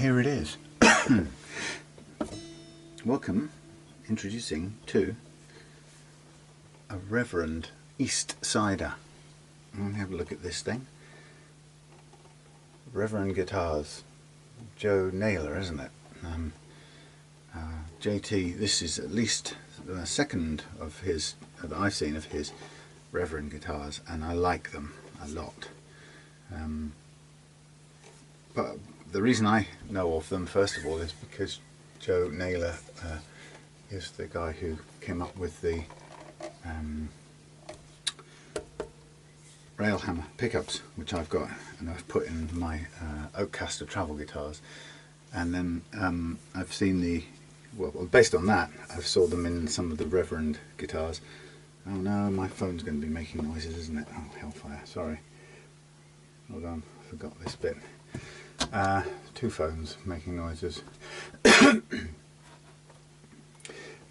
here it is. Welcome, introducing to a Reverend Eastsider. Let me have a look at this thing. Reverend Guitars, Joe Naylor, isn't it? JT, this is at least the second of his that I've seen of his Reverend guitars, and I like them a lot. But the reason I know of them, first of all, is because Joe Naylor is the guy who came up with the rail hammer pickups, which I've got and I've put in my Oakcaster travel guitars. And then I've seen the, well, based on that, I've saw them in some of the Reverend guitars. Oh no, my phone's going to be making noises, isn't it? Oh, hellfire, sorry. Hold on, I forgot this bit. Two phones making noises.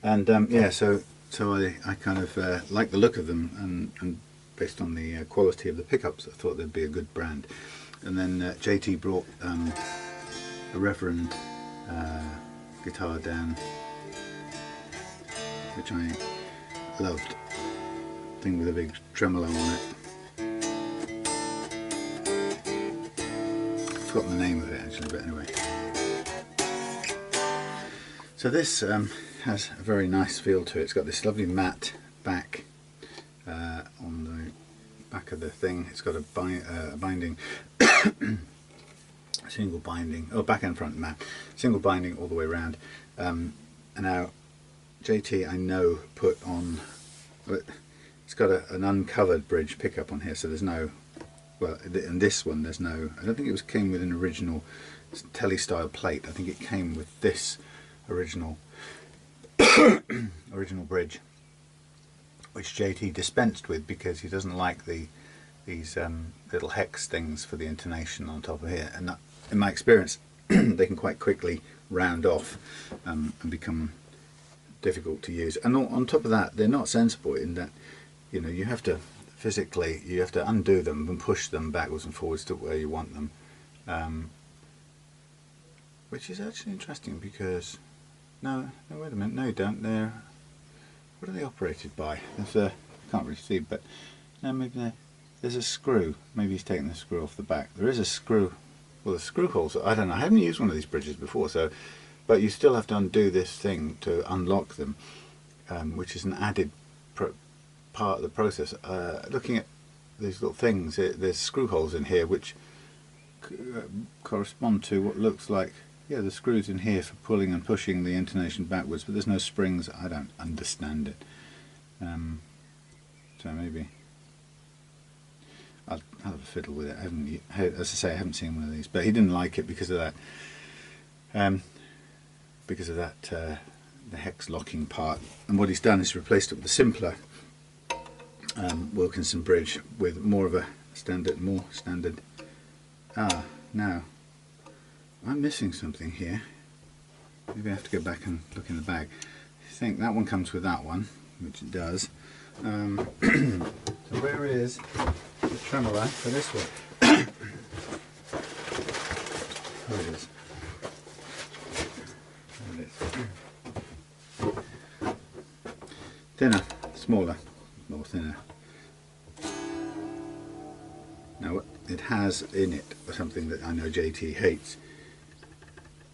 And yeah, so I kind of like the look of them, and based on the quality of the pickups, I thought they'd be a good brand. And then JT brought a Reverend guitar down, which I loved. Thing with a big tremolo on it. I've forgotten the name of it actually, but anyway. So this has a very nice feel to it. It's got this lovely matte back on the back of the thing. It's got a binding, single binding, oh, back and front matte, single binding all the way around. And now JT, I know, put on, it's got an uncovered bridge pickup on here, so there's no, well, in this one there's no, I don't think it came with an original Tele style plate. I think it came with this original original bridge, which JT dispensed with because he doesn't like these little hex things for the intonation on top of here, and that, in my experience, they can quite quickly round off and become difficult to use. And on top of that, they're not sensible in that, you know, you have to physically, you have to undo them and push them backwards and forwards to where you want them, which is actually interesting because no, wait a minute, no, you don't. They're, what are they operated by? There's a, I can't really see, but no, maybe there's a screw. Maybe he's taken the screw off the back. There is a screw. Well, the screw holes, I don't know, I haven't used one of these bridges before, so, but you still have to undo this thing to unlock them, which is an added part of the process. Looking at these little things, there's screw holes in here which correspond to what looks like, yeah, the screws in here for pulling and pushing the intonation backwards, but there's no springs. I don't understand it. So maybe I'll have a fiddle with it. I haven't, as I say, I haven't seen one of these, but he didn't like it because of that. The hex locking part. And what he's done is replaced it with a simpler Wilkinson bridge with more of a standard, now I'm missing something here. Maybe I have to go back and look in the bag. I think that one comes with that one, which it does. So where is the tremolo for this one? Oh, it is. There it is. Thinner, smaller, more thinner. Now it has in it something that I know JT hates,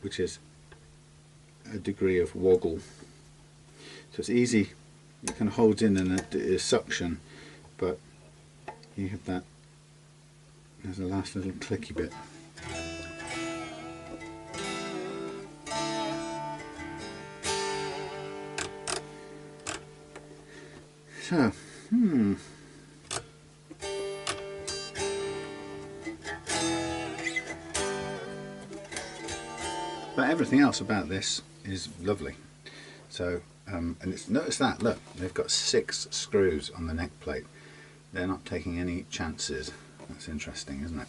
which is a degree of woggle. So it's easy, it kind of holds in and it is suction, but you have that, there's a last little clicky bit. So, but everything else about this is lovely. So, and it's, notice that, look, they've got 6 screws on the neck plate. They're not taking any chances. That's interesting, isn't it?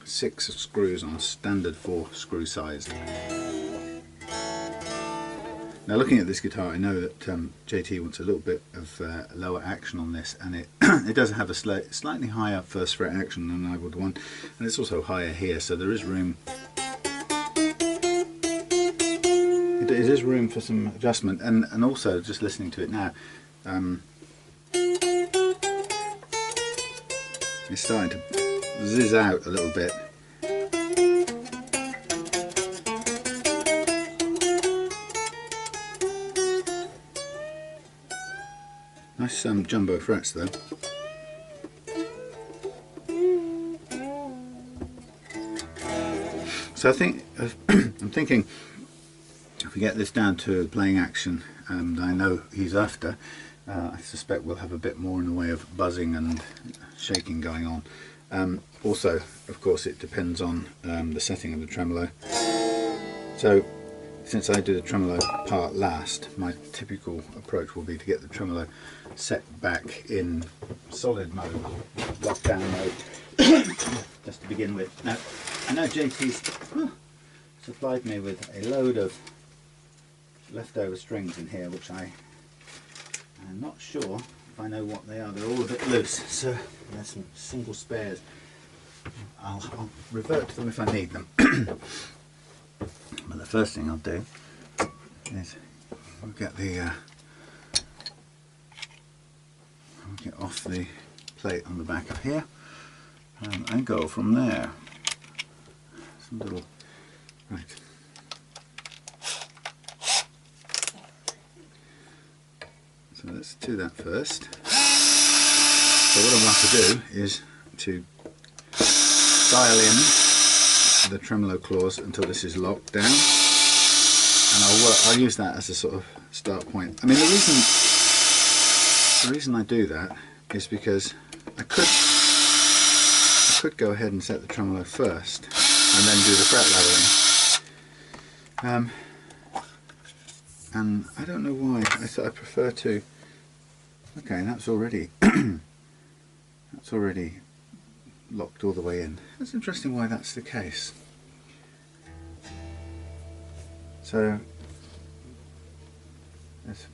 6 screws on a standard 4 screw size. Now, looking at this guitar, I know that JT wants a little bit of lower action on this, and it it does have a slightly higher first fret action than I would want, and it's also higher here, so there is room is room for some adjustment, and also just listening to it now, it's starting to zizz out a little bit. Nice jumbo frets though. So I think I'm thinking if we get this down to playing action, and I know he's after, I suspect we'll have a bit more in the way of buzzing and shaking going on. Also, of course, it depends on the setting of the tremolo. So since I do the tremolo part last, my typical approach will be to get the tremolo set back in solid mode, lockdown mode, just to begin with. Now, I know JT's supplied me with a load of leftover strings in here, which I'm not sure if I know what they are. They're all a bit loose, so there's some single spares. I'll revert to them if I need them. But the first thing I'll do is get off the plate on the back of here, and go from there. Some little right. So let's do that first. So what I want to do is to dial in the tremolo claws until this is locked down, and I'll use that as a sort of start point. I mean, the reason I do that is because I could go ahead and set the tremolo first and then do the fret leveling, and I don't know why I prefer to. Okay, that's already that's already locked all the way in. That's interesting why that's the case. So that's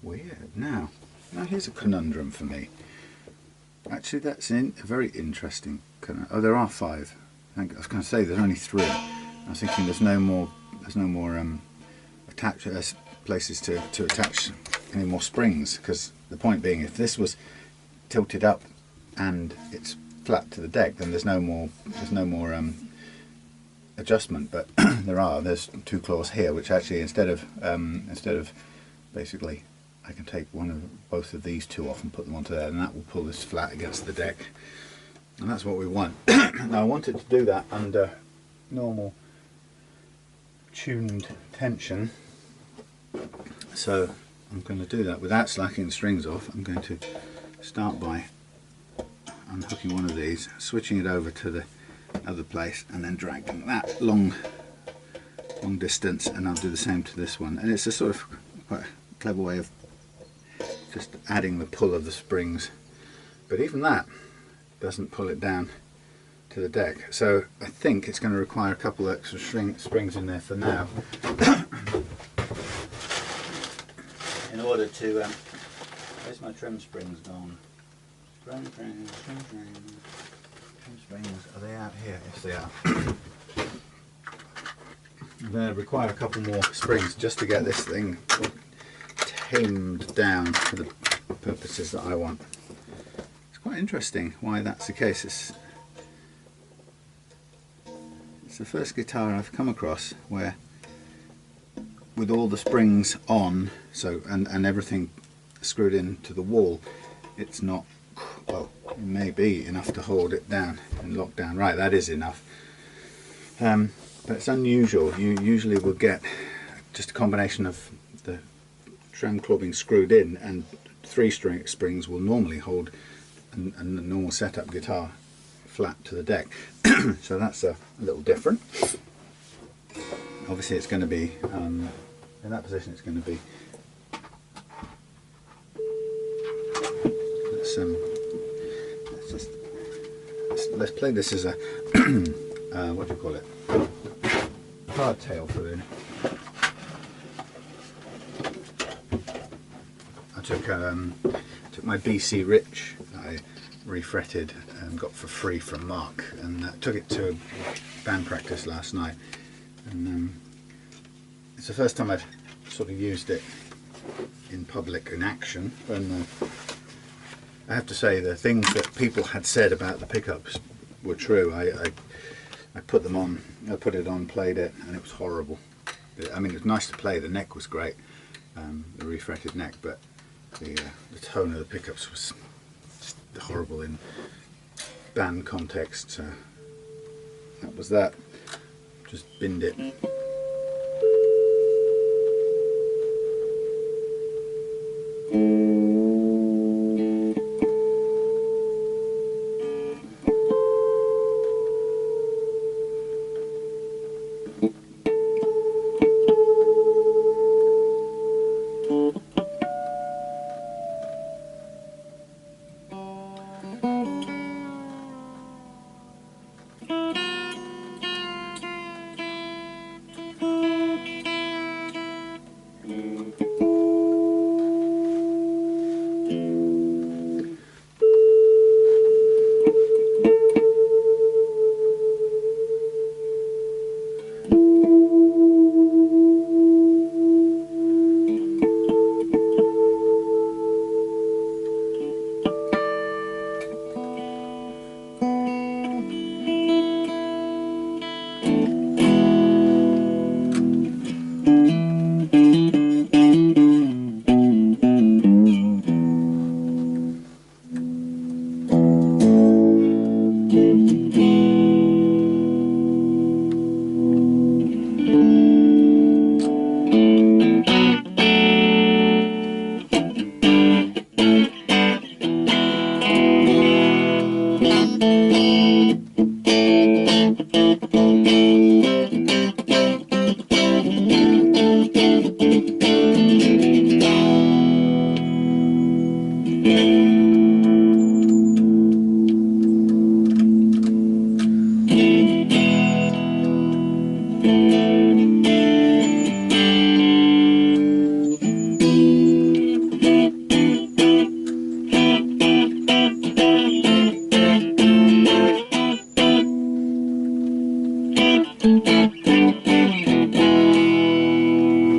weird. Now here's a conundrum for me. Actually, that's a very interesting conundrum. Oh, there are 5. I was going to say there's only 3. I was thinking there's no more places to attach any more springs, because the point being, if this was tilted up and it's flat to the deck, then there's no more adjustment. But there's 2 claws here, which actually instead of basically, I can take both of these 2 off and put them onto there, and that will pull this flat against the deck, and that's what we want. Now I wanted to do that under normal tuned tension, so I'm going to do that without slacking the strings off. I'm going to start by unhooking one of these, switching it over to the other place, and then dragging that long distance, and I'll do the same to this one. And it's a sort of quite a clever way of just adding the pull of the springs, but even that doesn't pull it down to the deck. So I think it's going to require a couple of extra springs in there for now. In order to, where's my trim springs gone? Trim springs, are they out here? Yes, they are. I'm going to require a couple more springs just to get this thing tamed down for the purposes that I want. It's quite interesting why that's the case. It's the first guitar I've come across where, with all the springs on, so and everything screwed into the wall, it's not, well, it may be enough to hold it down and lock down. Right, that is enough. But it's unusual. You usually will get just a combination of the trem claw being screwed in, and 3 springs will normally hold a normal setup guitar flat to the deck. So that's a little different. Obviously it's going to be, in that position it's going to be, let's play this as a, what do you call it, hardtail for the, I took my BC Rich that I refretted and got for free from Mark, and took it to band practice last night, and it's the first time I've sort of used it in public in action, and I have to say the things that people had said about the pickups were true. I put them on, I put it on, played it, and it was horrible. I mean, it was nice to play, the neck was great, the refretted neck, but the tone of the pickups was just horrible in band context, so that was that. Just binned it.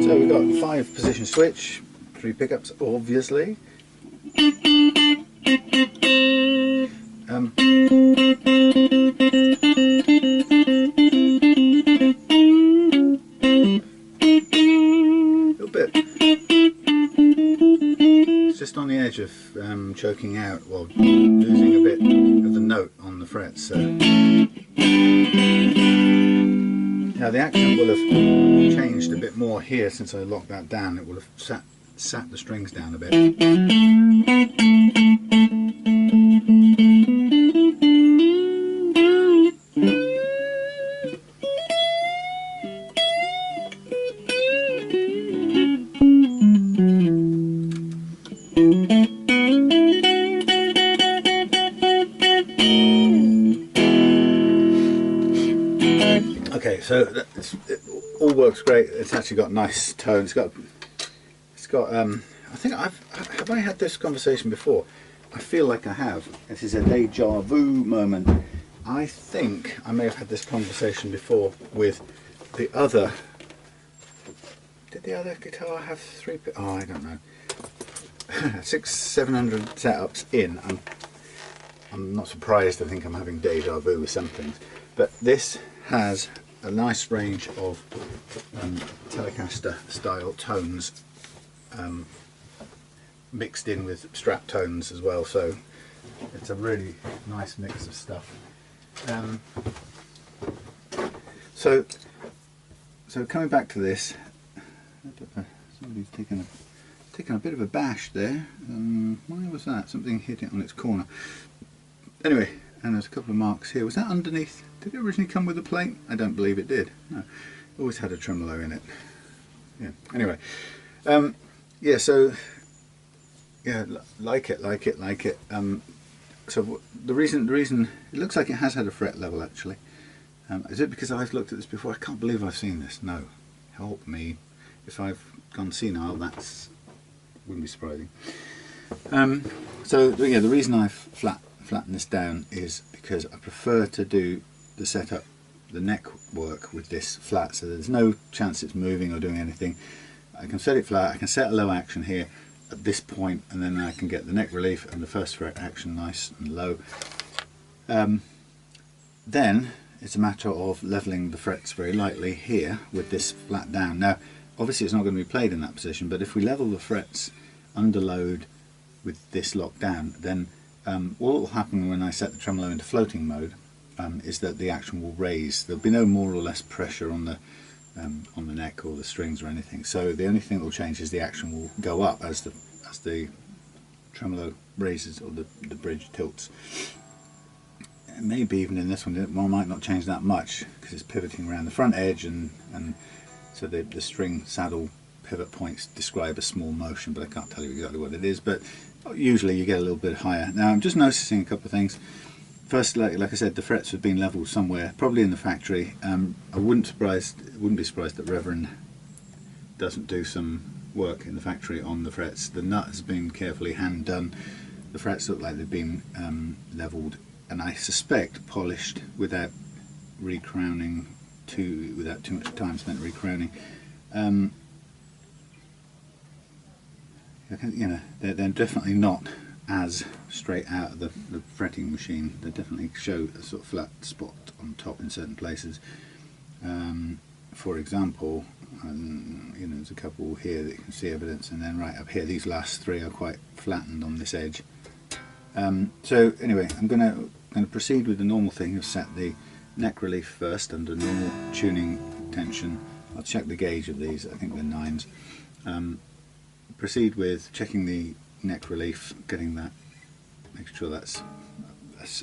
So we've got 5 position switch, 3 pickups obviously. Little bit. It's just on the edge of choking out, well, losing a bit of the note on the frets. So. Now the accent will have changed a bit more here since I locked that down. It will have sat the strings down a bit. Okay, so it all works great. It's actually got nice tone. It's got. I think have I had this conversation before? I feel like I have. This is a deja vu moment. I think I may have had this conversation before with the other. Did the other guitar have 3? Oh, I don't know. 600-700 setups in. I'm not surprised. I think I'm having deja vu with some things, but this has a nice range of Telecaster style tones mixed in with strap tones as well, so it's a really nice mix of stuff. So coming back to this, somebody's taken a bit of a bash there. Why was that? Something hit it on its corner. Anyway, and there's a couple of marks here. Was that underneath? Did it originally come with a plate? I don't believe it did. No, always had a tremolo in it. Yeah. Anyway, yeah. So yeah, like it. So the reason it looks like it has had a fret level actually. Is it because I've looked at this before? I can't believe I've seen this. No, help me. If I've gone senile, that's wouldn't be surprising. So yeah, the reason I've flattened this down is because I prefer to do the setup the neck work with this flat, so there's no chance it's moving or doing anything. I can set it flat, I can set a low action here at this point, and then I can get the neck relief and the first fret action nice and low. Then it's a matter of leveling the frets very lightly here with this flat down. Now obviously it's not going to be played in that position, but if we level the frets under load with this locked down, then what will happen when I set the tremolo into floating mode is that the action will raise. There'll be no more or less pressure on the neck or the strings or anything. So the only thing that will change is the action will go up as the tremolo raises or the bridge tilts. Maybe even in this one might not change that much because it's pivoting around the front edge, and so the string saddle pivot points describe a small motion, but I can't tell you exactly what it is, but usually you get a little bit higher. Now I'm just noticing a couple of things. First, like I said, the frets have been leveled somewhere, probably in the factory. I wouldn't be surprised that Reverend doesn't do some work in the factory on the frets. The nut has been carefully hand done. The frets look like they've been leveled, and I suspect polished without recrowning, without too much time spent recrowning. You know, they're definitely not as straight out of the fretting machine. They definitely show a sort of flat spot on top in certain places. For example, you know, there's a couple here that you can see evidence, and then right up here, these last three are quite flattened on this edge. So anyway, I'm going to proceed with the normal thing of set the neck relief first under normal tuning tension. I'll check the gauge of these. I think they're 9s. Proceed with checking the neck relief, getting that, making sure that's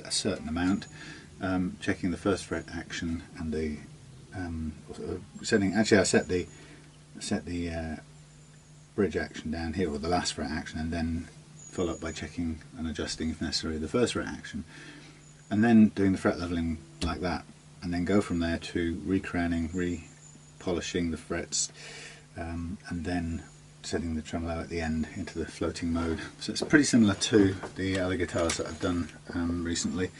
a certain amount, checking the first fret action and the setting. Actually, I set the bridge action down here, or the last fret action, and then follow up by checking and adjusting if necessary the first fret action, and then doing the fret leveling like that, and then go from there to recrowning, re-polishing the frets, and then setting the tremolo at the end into the floating mode. So it's pretty similar to the other guitars that I've done recently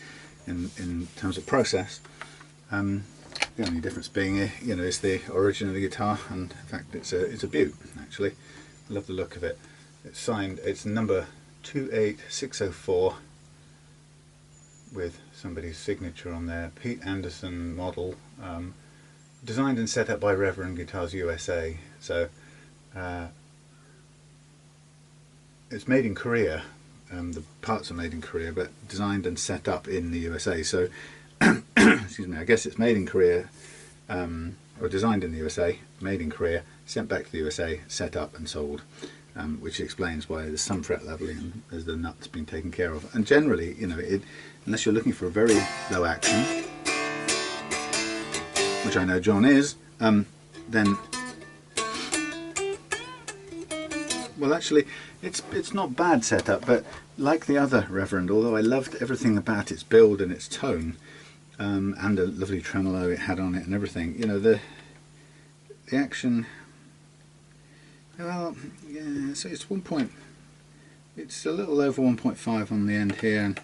in terms of process. The only difference being, you know, is the origin of the guitar, and in fact it's a beaut actually. I love the look of it. It's signed, it's number 28604 with somebody's signature on there, Pete Anderson model, designed and set up by Reverend Guitars USA. So it's made in Korea, the parts are made in Korea, but designed and set up in the USA. So, excuse me, I guess it's made in Korea, or designed in the USA, made in Korea, sent back to the USA, set up and sold, which explains why there's some fret leveling as the nut's been taken care of. And generally, you know, unless you're looking for a very low action, which I know John is, then, well, actually, it's not bad setup, but like the other Reverend, although I loved everything about its build and its tone, and the lovely tremolo it had on it and everything, you know, the action, well, yeah, so it's it's a little over 1.5 on the end here,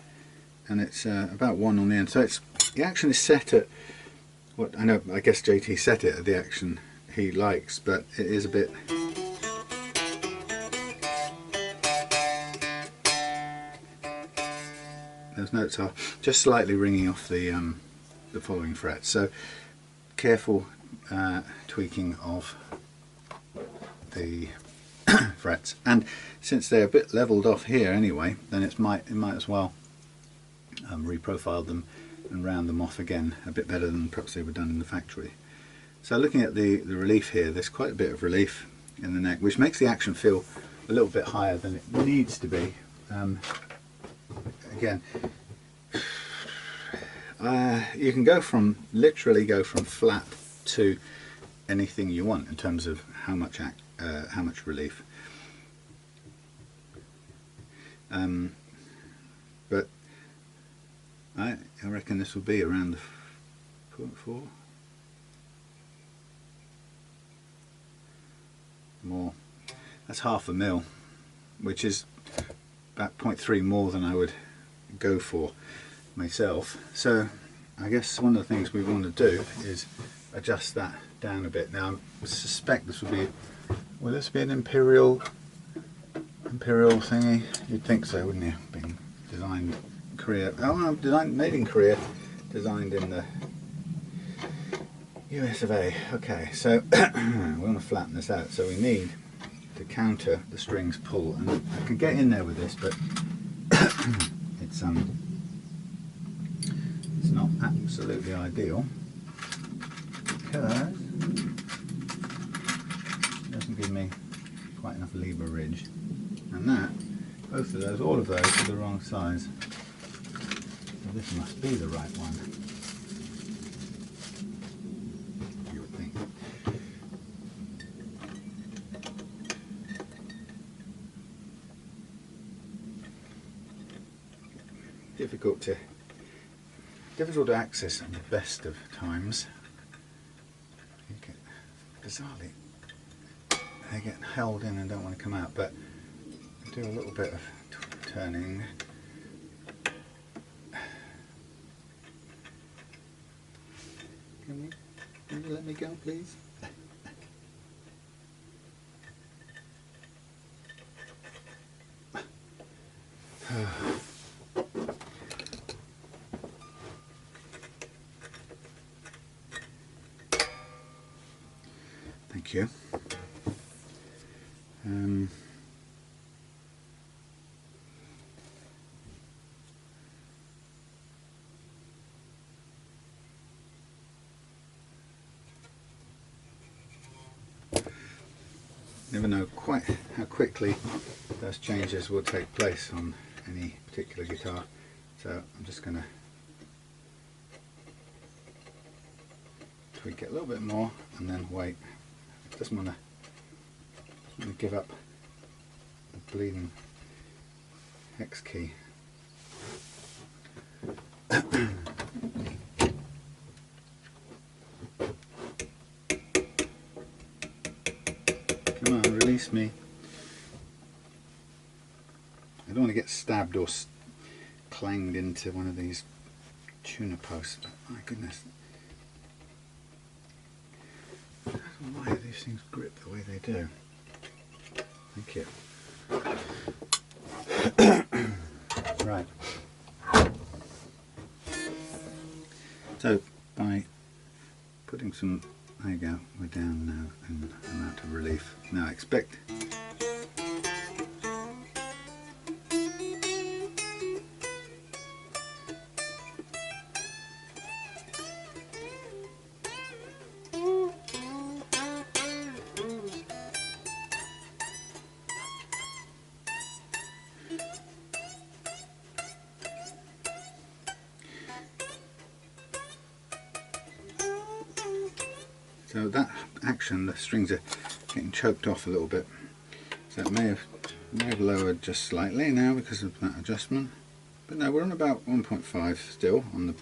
and it's about 1 on the end. So the action is set at what I know. I guess JT set it at the action he likes, but it is a bit. Those notes are just slightly ringing off the following frets. So careful tweaking of the frets, and since they're a bit leveled off here anyway, then it might as well reprofile them and round them off again a bit better than perhaps they were done in the factory. So looking at the relief here, there's quite a bit of relief in the neck, which makes the action feel a little bit higher than it needs to be. Again, you can literally go from flat to anything you want in terms of how much relief. But I reckon this will be around the 0.4 more. That's half a mil, which is about 0.3 more than I would go for myself. So I guess one of the things we want to do is adjust that down a bit. Now I suspect this will this be an imperial thingy? You'd think so, wouldn't you? Being designed in Korea. Oh no, made in Korea, designed in the US of A. Okay, so we want to flatten this out, so we need to counter the strings pull, and I can get in there with this, but it's not absolutely ideal because it doesn't give me quite enough leverage, and both of those, all of those are the wrong size, so this must be the right one. Difficult to access at the best of times. You get, bizarrely, they get held in and don't want to come out, but do a little bit of turning. Can you let me go, please? Thank you. Never know quite how quickly those changes will take place on any particular guitar, so I'm just going to tweak it a little bit more and then wait. I just want to give up the bleeding hex key. Come on, release me. I don't want to get stabbed or clanged into one of these tuner posts, but my goodness. I don't know why these things grip the way they do. Thank you. Right. So by putting some, there you go, we're down now in amount of relief. Now expect so that action, the strings are getting choked off a little bit, so it may have lowered just slightly now because of that adjustment, but no, we're on about 1.5 still on the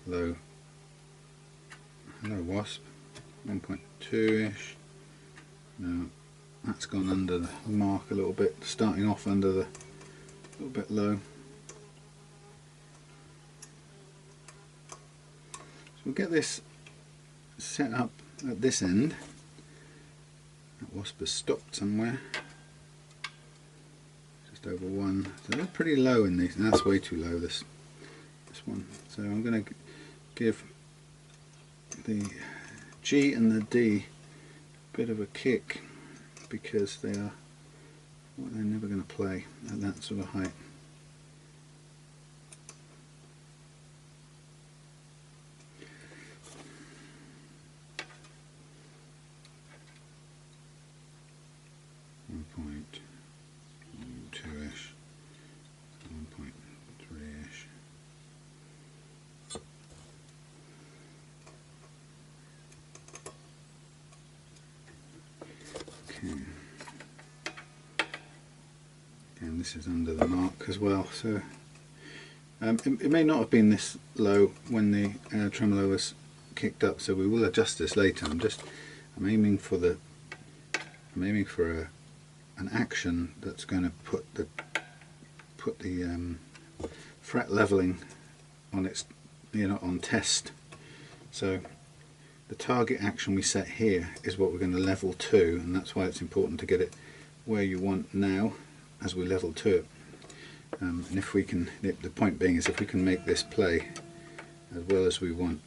low wasp, 1.2ish. Now that's gone under the mark a little bit, starting off under the little bit low. So we'll get this set up at this end. That wasp has stopped somewhere, just over 1, so they're pretty low in these, and that's way too low, this one. So I'm going to give the G and the D a bit of a kick because they're never going to play at that sort of height. Two-ish, 1.3ish. Okay. And this is under the mark as well, so it may not have been this low when the tremolo was kicked up, so we will adjust this later. I'm aiming for an action that's going to put the fret leveling on its you're not on test. So the target action we set here is what we're going to level to, and that's why it's important to get it where you want now as we level to it. And if we can, the point being is if we can make this play as well as we want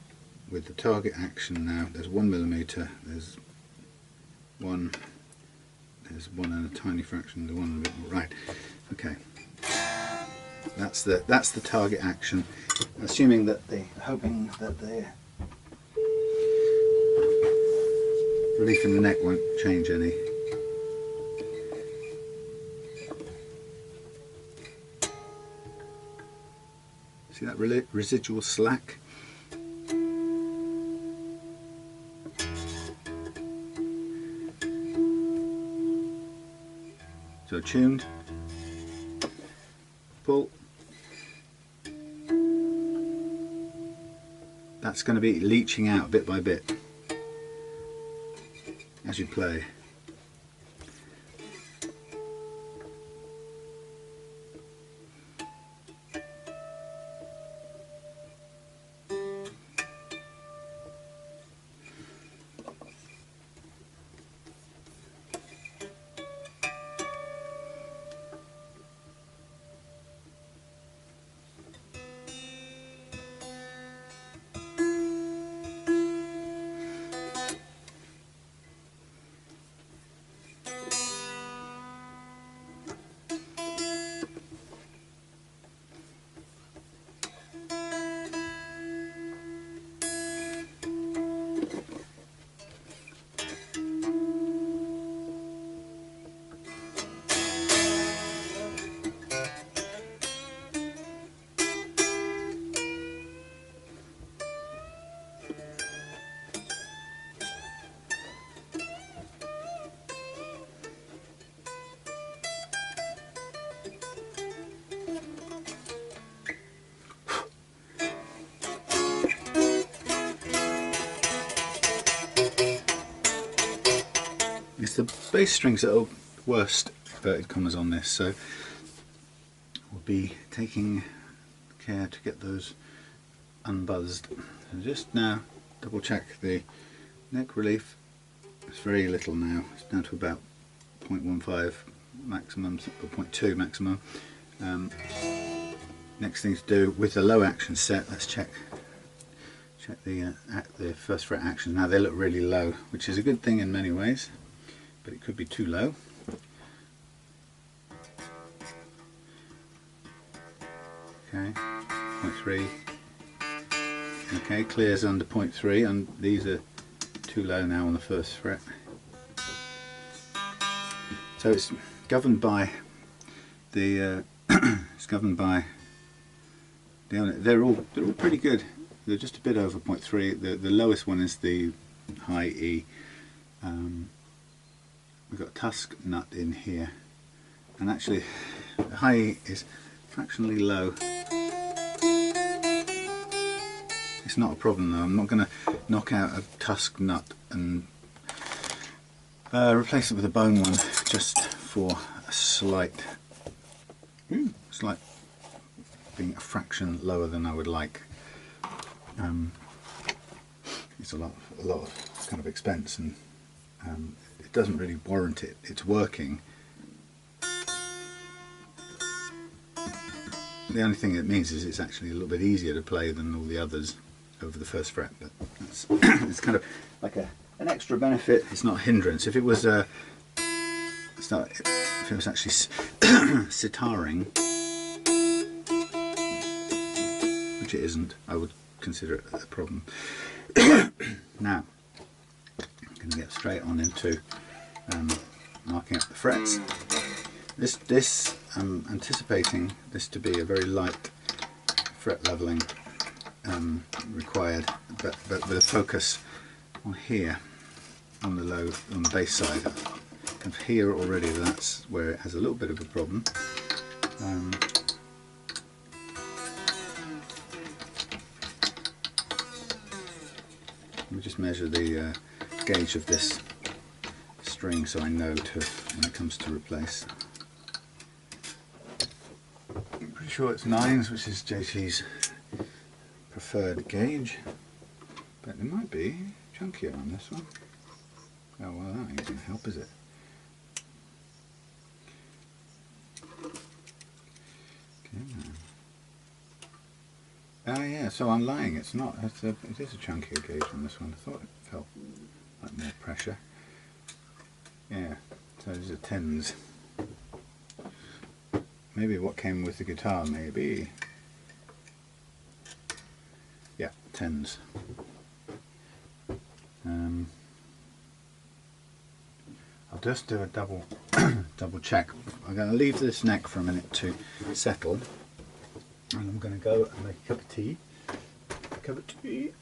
with the target action now, there's 1 millimeter, there's one and a tiny fraction, the one and a bit more, right, okay. That's the target action, assuming that hoping that the relief in the neck won't change any. See that residual slack? So tuned, pull. That's going to be leaching out bit by bit as you play. It's the bass strings that are worst, inverted commas, on this, so we'll be taking care to get those unbuzzed. So just now double check the neck relief. It's very little now, it's down to about 0.15 maximum or 0.2 maximum. Next thing to do with the low action set, let's check the first fret actions. Now they look really low, which is a good thing in many ways, but it could be too low. Okay, 0.3. Okay, clears under 0.3, and these are too low now on the first fret. So it's governed by the they're all pretty good. They're just a bit over 0.3. The lowest one is the high E. We've got tusk nut in here, and actually the high E is fractionally low. It's not a problem though. I'm not going to knock out a tusk nut and replace it with a bone one just for a slight being a fraction lower than I would like. It's a lot of kind of expense, and it doesn't really warrant it. It's working. The only thing it means is it's actually a little bit easier to play than all the others over the first fret, but that's it's kind of like an extra benefit. It's not a hindrance. If it was actually sitaring, which it isn't, I would consider it a problem. Now I'm going to get straight on into marking up the frets. This I'm anticipating this to be a very light fret leveling required, but with a focus on here, on the bass side. Kind of here already, that's where it has a little bit of a problem. Let me just measure the gauge of this string so I know when it comes to replace. I'm pretty sure it's 9s, which is JT's preferred gauge, but it might be chunkier on this one. Oh well, that ain't going to help, is it? Okay. Oh yeah, so I'm lying, it's not. It is a chunkier gauge on this one. I thought it felt like more pressure. Yeah, so these are 10s. Maybe what came with the guitar, maybe. Yeah, 10s. I'll just do a double check. I'm going to leave this neck for a minute to settle, and I'm going to go and make a cup of tea.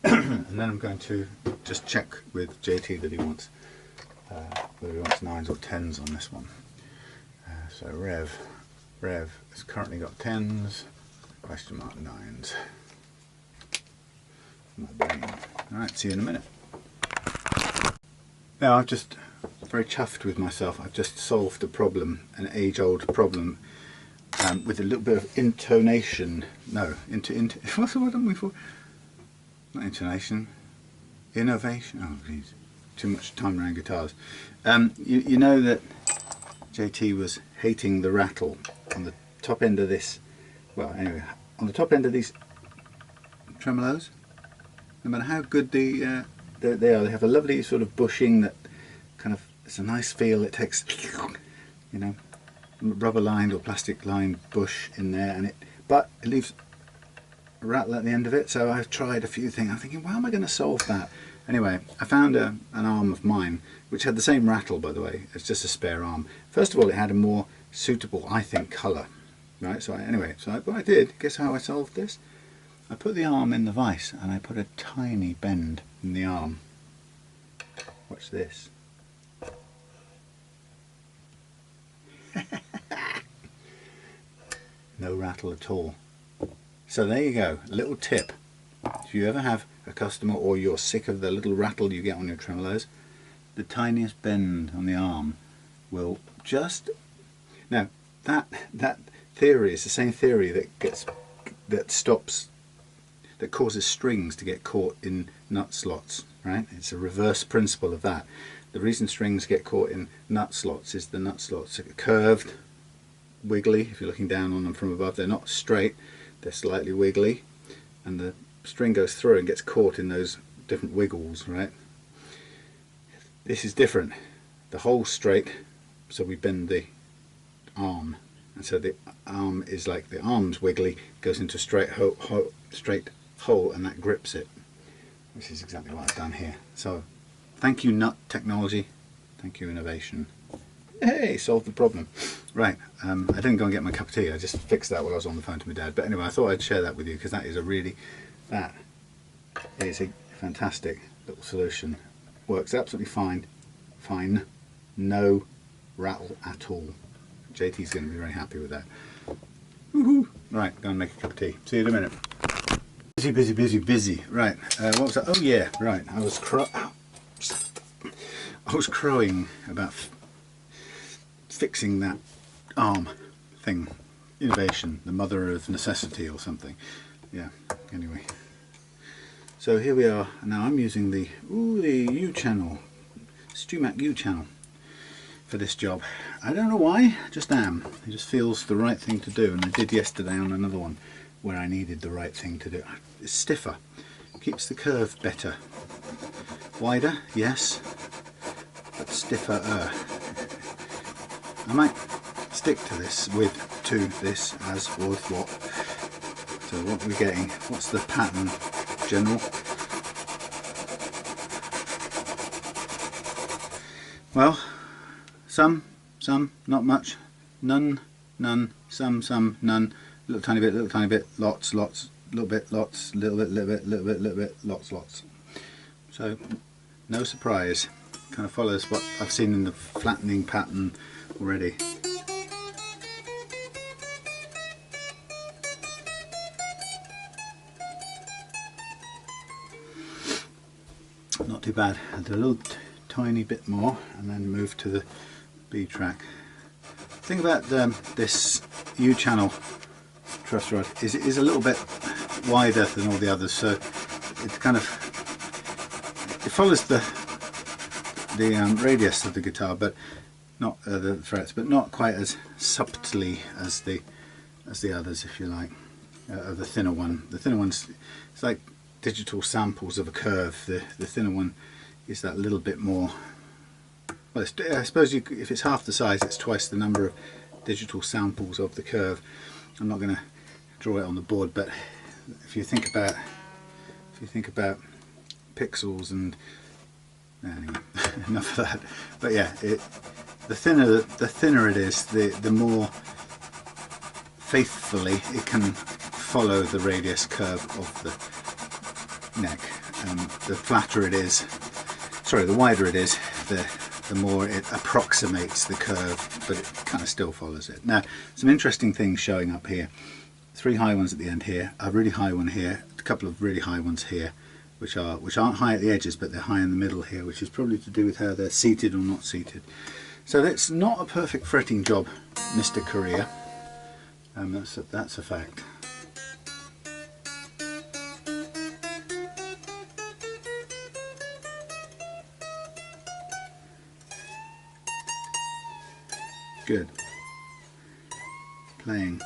And then I'm going to just check with JT that he wants whether he wants 9s or 10s on this one. So Rev has currently got 10s, question mark 9s. My brain. Alright, see you in a minute. Now I'm just very chuffed with myself. I've just solved a problem, an age-old problem, with a little bit of intonation. No, what's the word I'm looking for? Not intonation. Innovation. Oh, jeez. Too much time around guitars. You know that JT was hating the rattle on the top end of this. Well, anyway, on the top end of these tremolos, no matter how good they are, they have a lovely sort of bushing that kind of, it's a nice feel. It takes, you know, rubber lined or plastic lined bush in there, and but it leaves a rattle at the end of it. So I've tried a few things. I'm thinking, how am I going to solve that? Anyway, I found an arm of mine which had the same rattle, by the way. It's just a spare arm. First of all, it had a more suitable, I think, colour. Right. So what I did, guess how I solved this? I put the arm in the vise and I put a tiny bend in the arm. Watch this. No rattle at all. So there you go, a little tip. If you ever have a customer or you're sick of the little rattle you get on your tremolos, the tiniest bend on the arm will just... Now that theory is the same theory that causes strings to get caught in nut slots, right? It's a reverse principle of that. The reason strings get caught in nut slots is the nut slots are curved, wiggly. If you're looking down on them from above, they're not straight, they're slightly wiggly, and the string goes through and gets caught in those different wiggles, right? This is different. The hole's straight, so we bend the arm, and so the arm is like the arm's wiggly, goes into a straight hole, and that grips it. This is exactly what I've done here. So thank you, nut technology. Thank you, innovation. Hey, solved the problem. Right, I didn't go and get my cup of tea. I just fixed that while I was on the phone to my dad. But anyway, I thought I'd share that with you because that is a fantastic little solution. Works absolutely fine. No rattle at all. JT's going to be very happy with that. Woohoo! Right, go and make a cup of tea. See you in a minute. Busy. Right, what was that? Oh yeah, right. I was crowing about fixing that arm thing. Innovation, the mother of necessity or something. Yeah, anyway. So here we are. Now I'm using the U channel, StewMac U channel for this job. I don't know why, just am. It just feels the right thing to do, and I did yesterday on another one where I needed the right thing to do. It's stiffer, keeps the curve better. Wider, yes, but stiffer. I might stick to this as with what. So what are we getting? What's the pattern? General. Well, some, not much, none, some, none, little tiny bit, lots, little bit, lots, little bit, lots. So no surprise, kind of follows what I've seen in the flattening pattern already. Not too bad. I'll do a little tiny bit more and then move to the B track. The thing about this U channel truss rod is it is a little bit bit wider than all the others, so it kind of, it follows the radius of the guitar, but not the frets, but not quite as subtly as the others, if you like. The thinner one. The thinner one's, it's like digital samples of a curve. The thinner one is that little bit more. Well, I suppose if it's half the size, it's twice the number of digital samples of the curve. I'm not going to draw it on the board, but if you think about pixels and anyway, enough of that. But yeah, the thinner it is, the more faithfully it can follow the radius curve of the neck. The flatter it is, sorry, the wider it is, the more it approximates the curve, but it kind of still follows it. Now, some interesting things showing up here. 3 high ones at the end here, a really high one here, a couple of really high ones here, which aren't high at the edges, but they're high in the middle here, which is probably to do with how they're seated or not seated. So that's not a perfect fretting job, Mr. Korea. That's a fact. Good. Playing.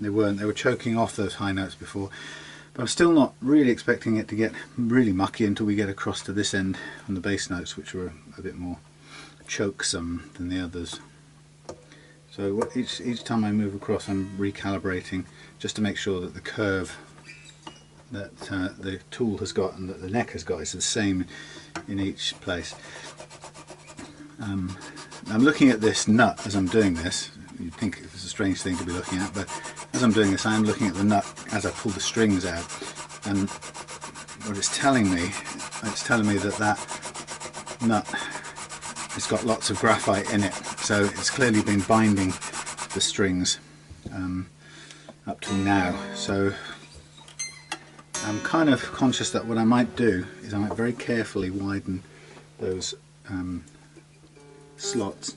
They were choking off those high notes before, but I'm still not really expecting it to get really mucky until we get across to this end on the bass notes, which were a bit more chokesome than the others. So each time I move across, I'm recalibrating just to make sure that the curve that the tool has got and that the neck has got is the same in each place. I'm looking at this nut as I'm doing this. You'd think it's a strange thing to be looking at, but as I'm doing this, I am looking at the nut as I pull the strings out, and what it's telling me that that nut has got lots of graphite in it, so it's clearly been binding the strings up till now. So I'm kind of conscious that what I might do is I might very carefully widen those slots.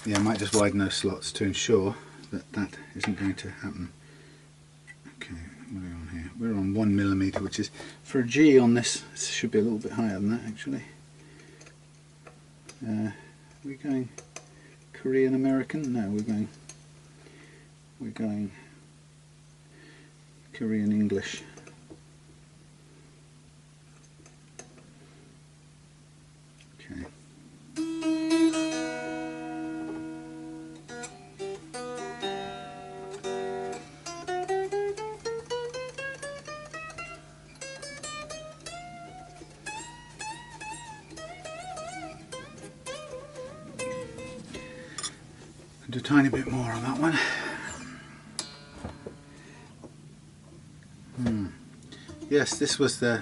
Yeah, I might just widen those slots to ensure that that isn't going to happen. Okay, what are we on here? We're on 1mm, which is, for a G on this, it should be a little bit higher than that actually. Are we going Korean American? No, we're going Korean English. Okay. Do a tiny bit more on that one. Yes, this was the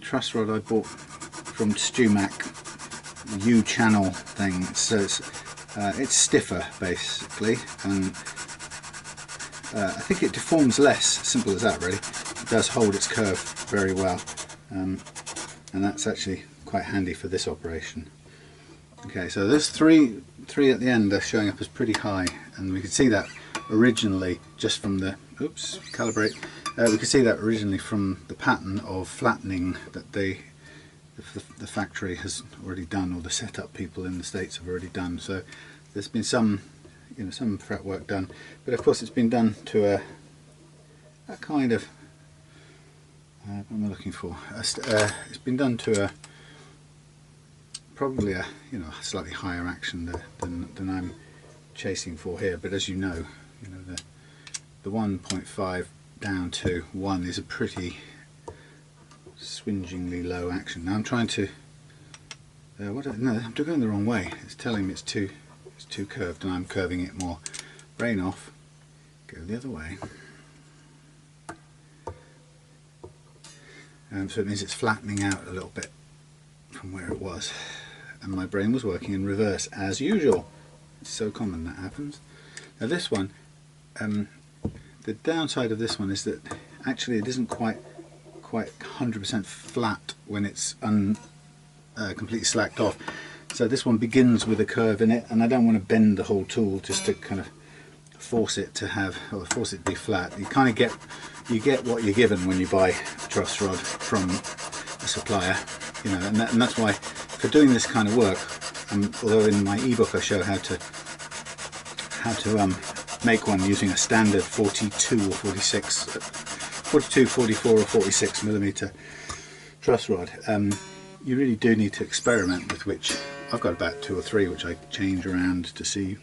truss rod I bought from StewMac, U-channel thing. So it's stiffer basically, and I think it deforms less. Simple as that, really. It does hold its curve very well, and that's actually quite handy for this operation. Okay, so there's three at the end are showing up as pretty high, and we could see that originally just from the, oops, calibrate. We could see that originally from the pattern of flattening that the factory has already done, or the setup people in the States have already done. So there's been some, some fret work done, but of course it's been done to a kind of, what am I looking for? It's been done to a probably a slightly higher action than I'm chasing for here. But as you know, the 1.5 down to 1 is a pretty swingingly low action. Now I'm trying to no, I'm going the wrong way. It's telling me it's too curved, and I'm curving it more. Brain off, go the other way. So it means it's flattening out a little bit from where it was, and my brain was working in reverse as usual. It's so common that happens. Now this one, the downside of this one is that actually it isn't quite quite 100% flat when it's completely slacked off. So this one begins with a curve in it, and I don't want to bend the whole tool just to kind of force it to be flat. You kind of get what you're given when you buy a truss rod from a supplier, you know, and that's why for doing this kind of work, although in my ebook I show how to make one using a standard 42 or 46, 42, 44 or 46 millimeter truss rod, you really do need to experiment with which. I've got about 2 or 3 which I change around to see.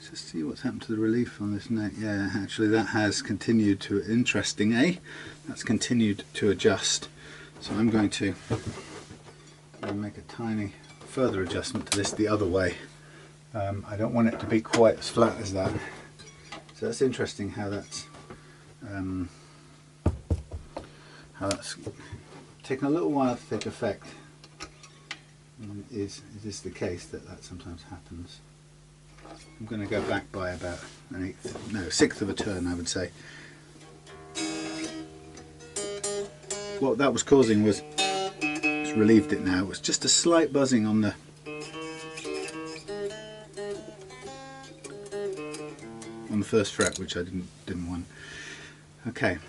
Let's see what's happened to the relief on this neck. Yeah, actually that has continued to, interesting, that's continued to adjust. So I'm going to make a tiny further adjustment to this the other way. I don't want it to be quite as flat as that. So that's interesting how that's taken a little while to take effect. Is this the case that sometimes happens? I'm going to go back by about an 1/6 of a turn, I would say. What that was causing was, it's relieved it now, it was just a slight buzzing on the first fret, which I didn't want. Okay,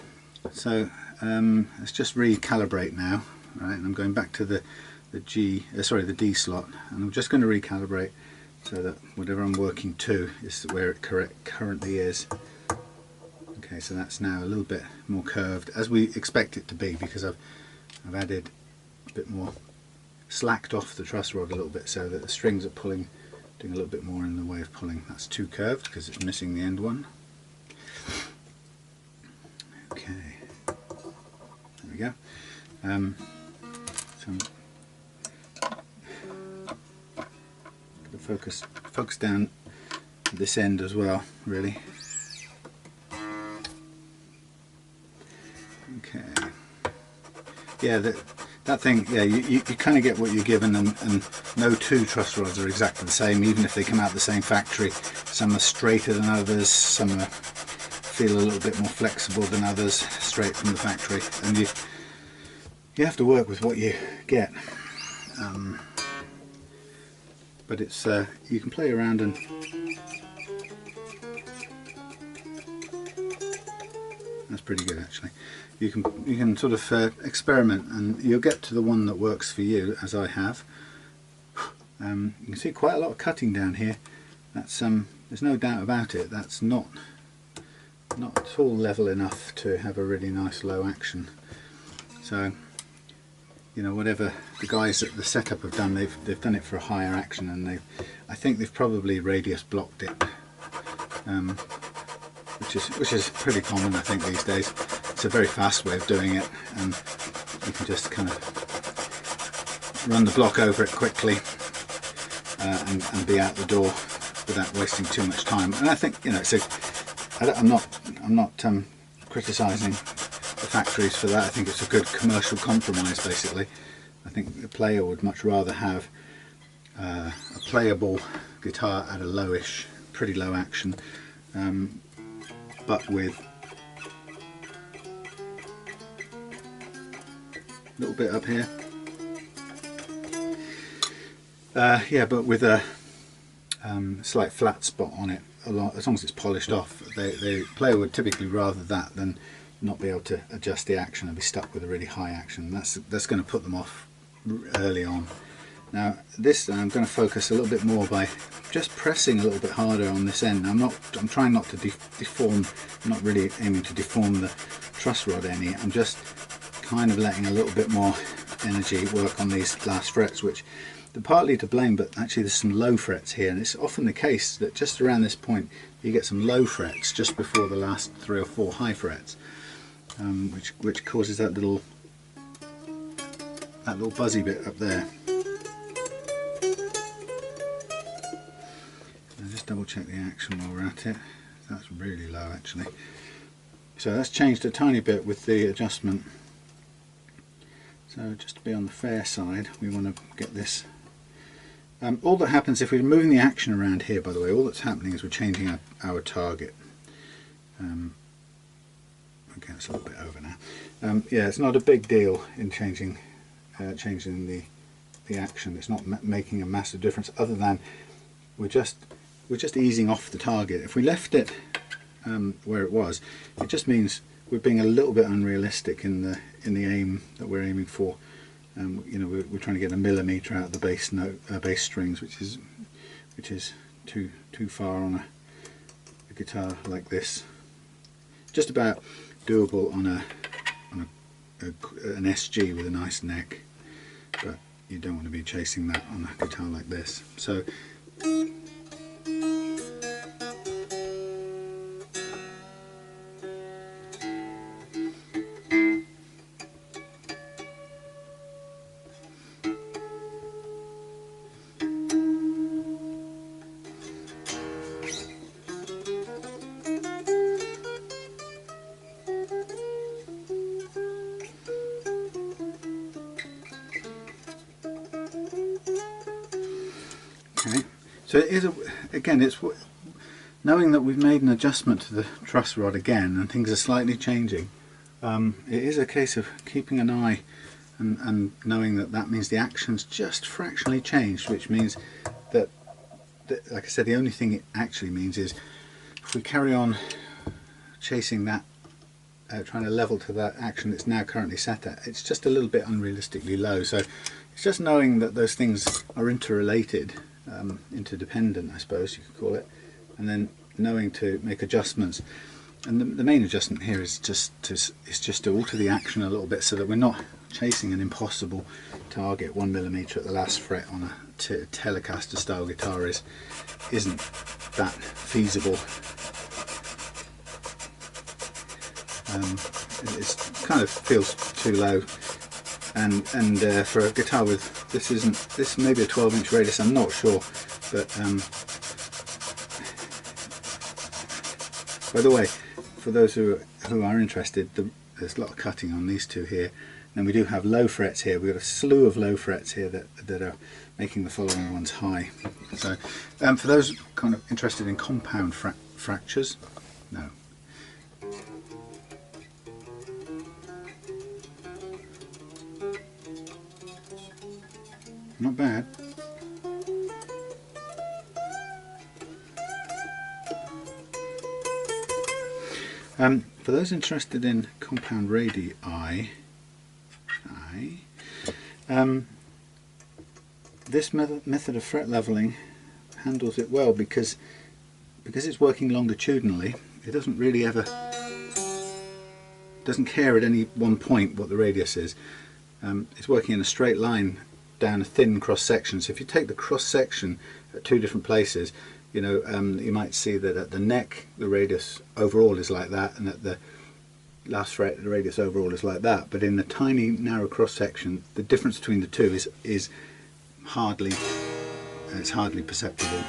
so let's just recalibrate now, right? And I'm going back to the D slot, and I'm just going to recalibrate so that whatever I'm working to is where it currently is. Okay, so that's now a little bit more curved, as we expect it to be, because I've added a bit more, slacked off the truss rod a little bit so that the strings are doing a little bit more in the way of pulling. That's too curved because it's missing the end one. Okay, there we go. So I'm going to focus down this end as well, really. Okay. Yeah, that thing, yeah, you kind of get what you're given, and no 2 truss rods are exactly the same, even if they come out the same factory. Some are straighter than others, some feel a little bit more flexible than others, straight from the factory, and you have to work with what you get. But it's you can play around and that's pretty good actually. You can sort of experiment, and you'll get to the one that works for you, as I have. You can see quite a lot of cutting down here. That's there's no doubt about it. That's not at all level enough to have a really nice low action. So, you know, whatever the guys at the setup have done, they've done it for a higher action, and I think they've probably radius blocked it, which is pretty common, I think, these days. It's a very fast way of doing it, and you can just kind of run the block over it quickly and be out the door without wasting too much time. And I think, you know, I'm not criticising the factories for that. I think it's a good commercial compromise, basically. I think the player would much rather have a playable guitar at a lowish, pretty low action, but with a little bit up here. Yeah, but with a slight flat spot on it, as long as it's polished off. The player would typically rather that than not be able to adjust the action and be stuck with a really high action. That's going to put them off early on. Now this, I'm going to focus a little bit more by just pressing a little bit harder on this end. I'm trying not to deform. I'm not really aiming to deform the truss rod any. I'm just kind of letting a little bit more energy work on these last frets, which they're partly to blame, but actually there's some low frets here, and it's often the case that just around this point you get some low frets just before the last 3 or 4 high frets, which causes that little buzzy bit up there. I'll just double check the action while we're at it. That's really low actually. So that's changed a tiny bit with the adjustment. So just to be on the fair side, we want to get this. All that happens if we're moving the action around here, by the way, all that's happening is we're changing our target. Okay, it's a little bit over now. Yeah, it's not a big deal in changing the action. It's not making a massive difference, other than we're just easing off the target. If we left it where it was, it just means we're being a little bit unrealistic in the aim that we're aiming for. You know, we're trying to get a millimetre out of the bass note, bass strings, which is too far on a guitar like this. Just about doable on an SG with a nice neck, but you don't want to be chasing that on a guitar like this. So so it is again, it's knowing that we've made an adjustment to the truss rod again and things are slightly changing. It is a case of keeping an eye and knowing that means the action's just fractionally changed, which means that, like I said, the only thing it actually means is if we carry on chasing that, trying to level to that action that's now currently set at, it's just a little bit unrealistically low. So it's just knowing that those things are interrelated, interdependent, I suppose you could call it, and then knowing to make adjustments. And the main adjustment here is just to alter the action a little bit so that we're not chasing an impossible target. 1 millimetre at the last fret on a Telecaster style guitar isn't that feasible. It kind of feels too low, and for a guitar with this may be a 12-inch radius, I'm not sure, but by the way, for those who are interested, there's a lot of cutting on these two here, and we do have low frets here. We've got a slew of low frets here that are making the following ones high. So for those kind of interested in compound fractures, no. Not bad. For those interested in compound radii, this method of fret leveling handles it well because it's working longitudinally. It doesn't really doesn't care at any one point what the radius is. It's working in a straight line down a thin cross section. So if you take the cross section at two different places, you know, you might see that at the neck the radius overall is like that, and at the last fret the radius overall is like that. But in the tiny narrow cross section, the difference between the two is hardly perceptible.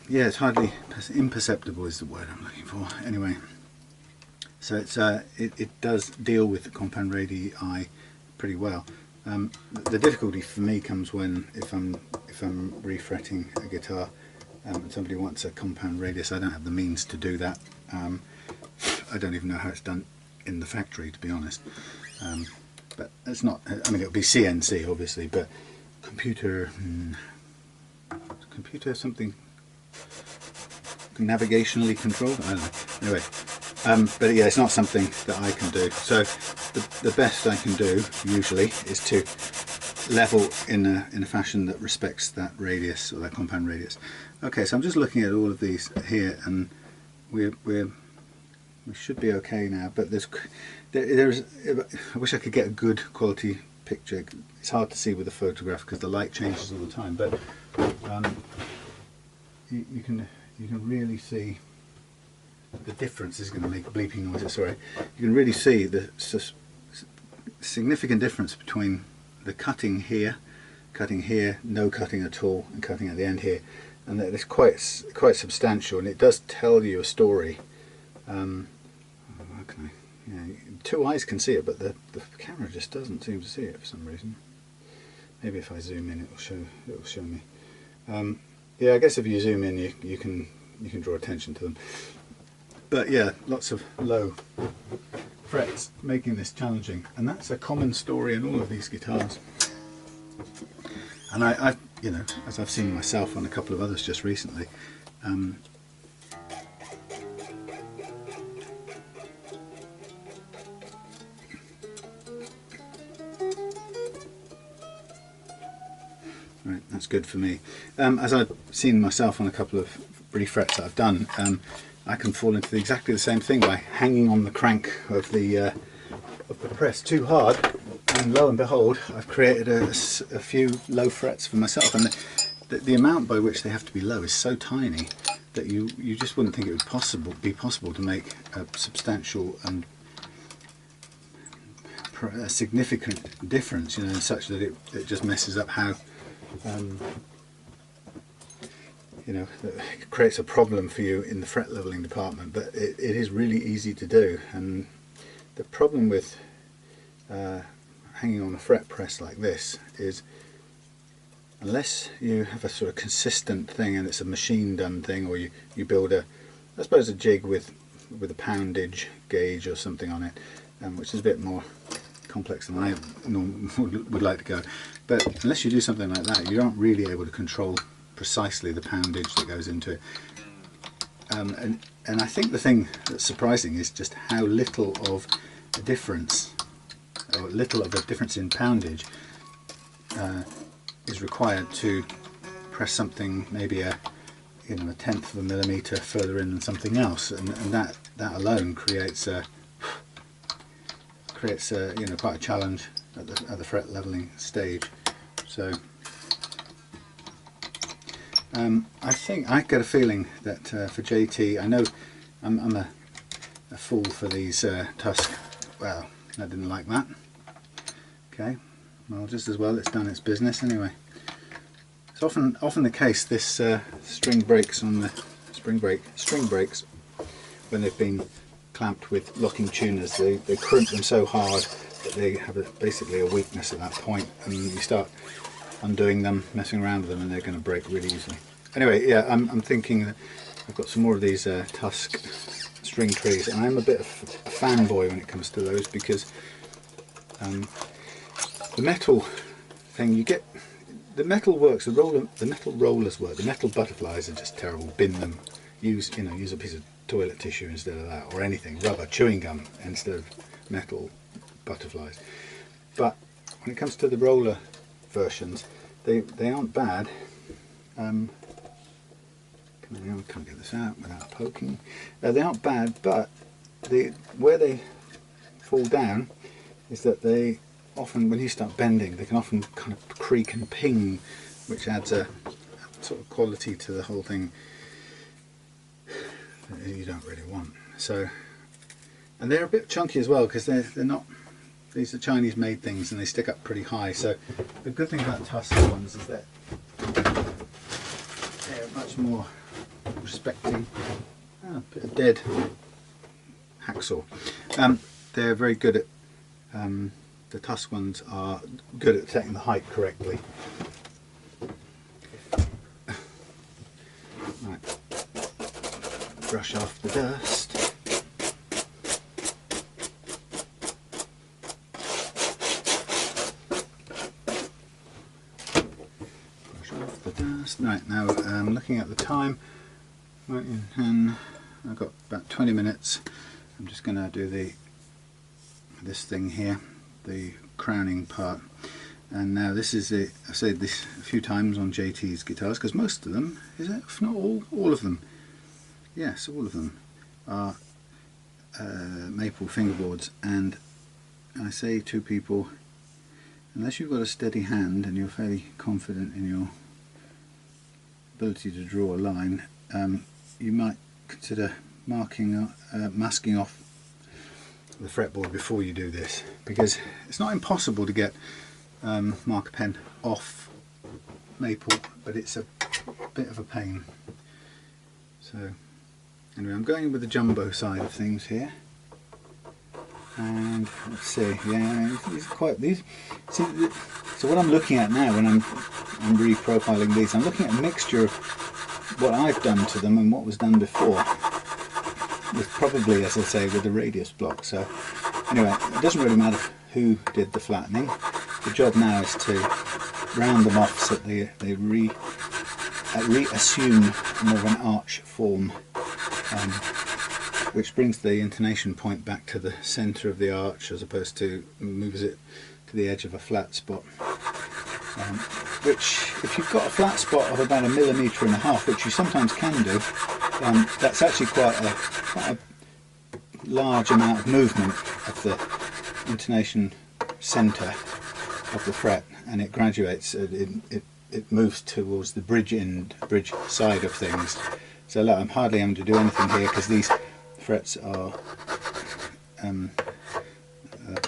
Yeah, it's hardly imperceptible is the word I'm looking for. Anyway, so it does deal with the compound radii pretty well. The difficulty for me comes when if I'm refretting a guitar and somebody wants a compound radius. I don't have the means to do that. I don't even know how it's done in the factory, to be honest. But it's not. I mean, it would be CNC obviously, but computer something navigationally controlled. I don't know. Anyway, but yeah, it's not something that I can do. So the best I can do usually is to level in a fashion that respects that radius, or that compound radius. Okay, so I'm just looking at all of these here, and we should be okay now. But there's I wish I could get a good quality picture. It's hard to see with a photograph because the light changes all the time. But you can really see the difference. Is going to make bleeping noises. Sorry. You can really see the significant difference between the cutting here, no cutting at all, and cutting at the end here, and that it's quite substantial, and it does tell you a story. How can I? Yeah, two eyes can see it, but the camera just doesn't seem to see it for some reason. Maybe if I zoom in, it will show me. Yeah, I guess if you zoom in, you can draw attention to them. But yeah, lots of low frets making this challenging, and that's a common story in all of these guitars. And I you know, as I've seen myself on a couple of others just recently, right, that's good for me. As I've seen myself on a couple of brief frets that I've done, I can fall into exactly the same thing by hanging on the crank of the press too hard, and lo and behold, I've created a few low frets for myself. And the amount by which they have to be low is so tiny that you just wouldn't think it would be possible to make a substantial and a significant difference, you know, such that it just messes up how you know, it creates a problem for you in the fret leveling department. But it is really easy to do, and the problem with hanging on a fret press like this is, unless you have a sort of consistent thing and it's a machine done thing, or you build I suppose a jig with a poundage gauge or something on it, which is a bit more complex than I would like to go. But unless you do something like that, you aren't really able to control precisely the poundage that goes into it. And I think the thing that's surprising is just how little of a difference, or little of a difference in poundage is required to press something maybe a 1/10 of a millimetre further in than something else, and that alone creates quite a challenge at the fret leveling stage. So I get a feeling that for JT, I know I'm a fool for these Tusk. Well, I didn't like that. Okay, well, just as well it's done its business anyway. It's often the case, this string breaks on the string breaks when they've been clamped with locking tuners. They crimp them so hard that they have basically a weakness at that point, and you start undoing them, messing around with them, and they're going to break really easily. Anyway, yeah, I'm thinking that I've got some more of these Tusk string trees, and I'm a bit of a fanboy when it comes to those, because the metal thing, you get, the metal works, the metal rollers work, the metal butterflies are just terrible. Bin them, use a piece of toilet tissue instead of that, or anything, rubber, chewing gum instead of metal butterflies. But when it comes to the roller versions, they aren't bad. I can't get this out without poking. They aren't bad, but where they fall down is that they often, when you start bending, they can often kind of creak and ping, which adds a sort of quality to the whole thing that you don't really want. So, and they're a bit chunky as well, because they're not, these are Chinese made things and they stick up pretty high. So the good thing about Tusk ones is that they're much more respecting. A bit of dead hacksaw. They're very good at the Tusk ones are good at setting the height correctly. Right. Brush off the dust. Brush off the dust. Right, now I'm looking at the time. Right, and I've got about 20 minutes. I'm just going to do this thing here, the crowning part. And now this is it. I've said this a few times on JT's guitars, because most of them, is it? If not all of them. Yes, all of them are maple fingerboards. And I say to people, unless you've got a steady hand and you're fairly confident in your ability to draw a line, you might consider masking off the fretboard before you do this, because it's not impossible to get marker pen off maple, but it's a bit of a pain. So anyway, I'm going with the jumbo side of things here, and let's see. Yeah, these are quite these. See, so what I'm looking at now when I'm reprofiling these, I'm looking at a mixture of what I've done to them and what was done before, with probably, as I say, with the radius block. So anyway, it doesn't really matter who did the flattening. The job now is to round them off so that they reassume more of an arch form, which brings the intonation point back to the centre of the arch as opposed to moves it to the edge of a flat spot. Which, if you've got a flat spot of about 1.5 mm, which you sometimes can do, that's actually quite a large amount of movement of the intonation centre of the fret, and it graduates, it moves towards the bridge side of things. So look, I'm hardly having to do anything here because these frets are a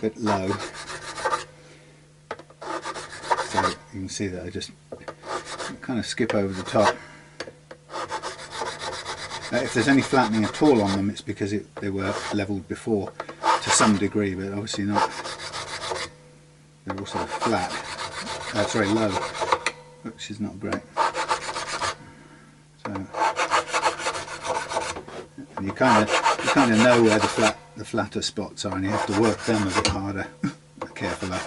bit low. So you can see that I just kind of skip over the top. If there's any flattening at all on them, it's because they were levelled before to some degree, but obviously not. They're also flat. That's very low, which is not great. So and you kind of know where the flatter spots are, and you have to work them a bit harder, carefully.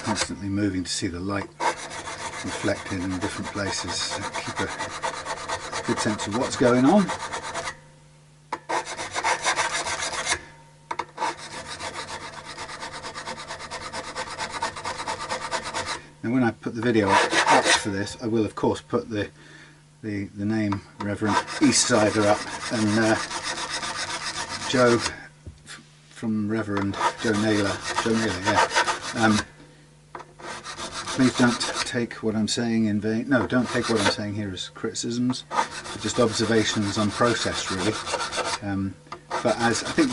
Constantly moving to see the light reflected in different places, so keep a good sense of what's going on. Now when I put the video up for this, I will of course put the name Reverend Eastsider up, and Joe from Reverend Joe Naylor, yeah. Please don't take what I'm saying in vain. No, don't take what I'm saying here as criticisms, but just observations on process, really. But as I think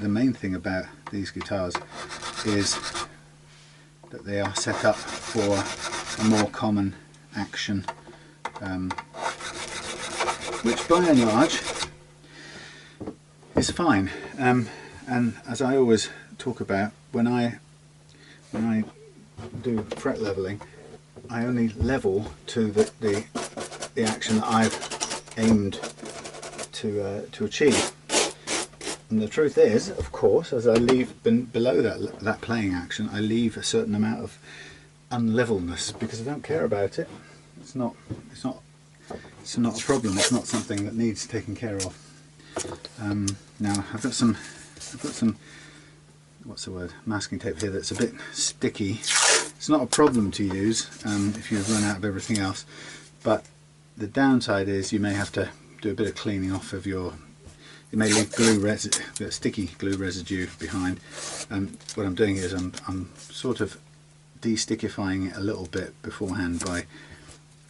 the main thing about these guitars is that they are set up for a more common action, which by and large is fine. And as I always talk about, when I do fret leveling, I only level to the action that I've aimed to achieve. And the truth is, of course, as I leave below that playing action, I leave a certain amount of unlevelness because I don't care about it. It's not a problem. It's not something that needs taking care of. Now I've got some what's the word, masking tape here that's a bit sticky. It's not a problem to use if you've run out of everything else, but the downside is you may have to do a bit of cleaning off of you may leave sticky glue residue behind. What I'm doing is I'm sort of de-stickifying it a little bit beforehand by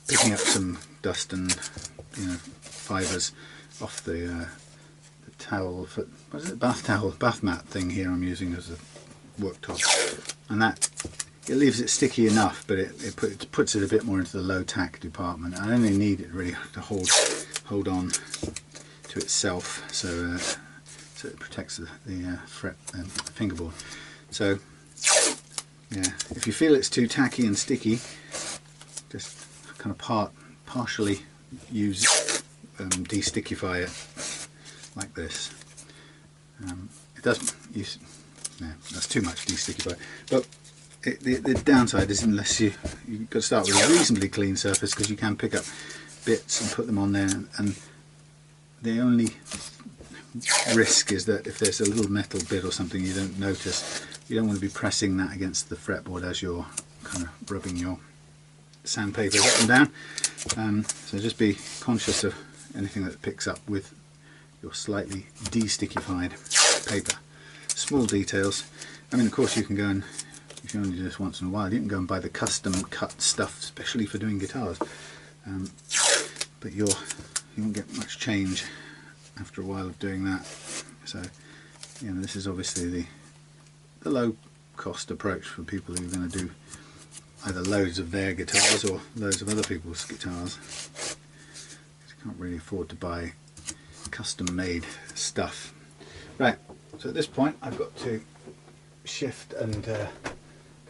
picking up some dust and fibres off the towel, what is it, bath mat thing here I'm using as a worktop, and that it leaves it sticky enough, but it puts it a bit more into the low tack department. I only need it really to hold on to itself, so it protects the fret fingerboard. So yeah, if you feel it's too tacky and sticky, just kind of partially de-stickify it like this. It doesn't use, no, that's too much de-stickify, but the downside is unless you've got to start with a reasonably clean surface, because you can pick up bits and put them on there, and the only risk is that if there's a little metal bit or something you don't notice, you don't want to be pressing that against the fretboard as you're kind of rubbing your sandpaper up and down. So just be conscious of anything that picks up with your slightly de-stickified paper. Small details. I mean, of course you can go and, if you only do this once in a while, you can go and buy the custom cut stuff especially for doing guitars, but you won't get much change after a while of doing that. So this is obviously the low cost approach for people who are going to do either loads of their guitars or loads of other people's guitars. You can't really afford to buy custom made stuff. Right, so at this point I've got to shift and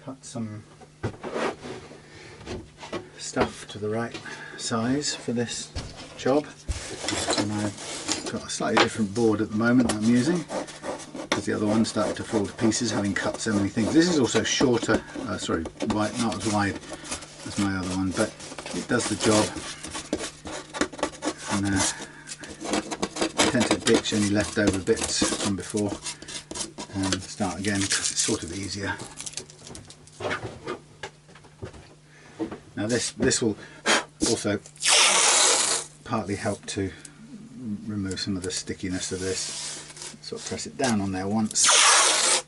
cut some stuff to the right size for this job, and I've got a slightly different board at the moment that I'm using because the other one started to fall to pieces having cut so many things. This is also shorter, sorry, wide, not as wide as my other one, but it does the job. And I tend to ditch any leftover bits from before and start again because it's sort of easier. Now this will also partly help to remove some of the stickiness of this. Sort of press it down on there once,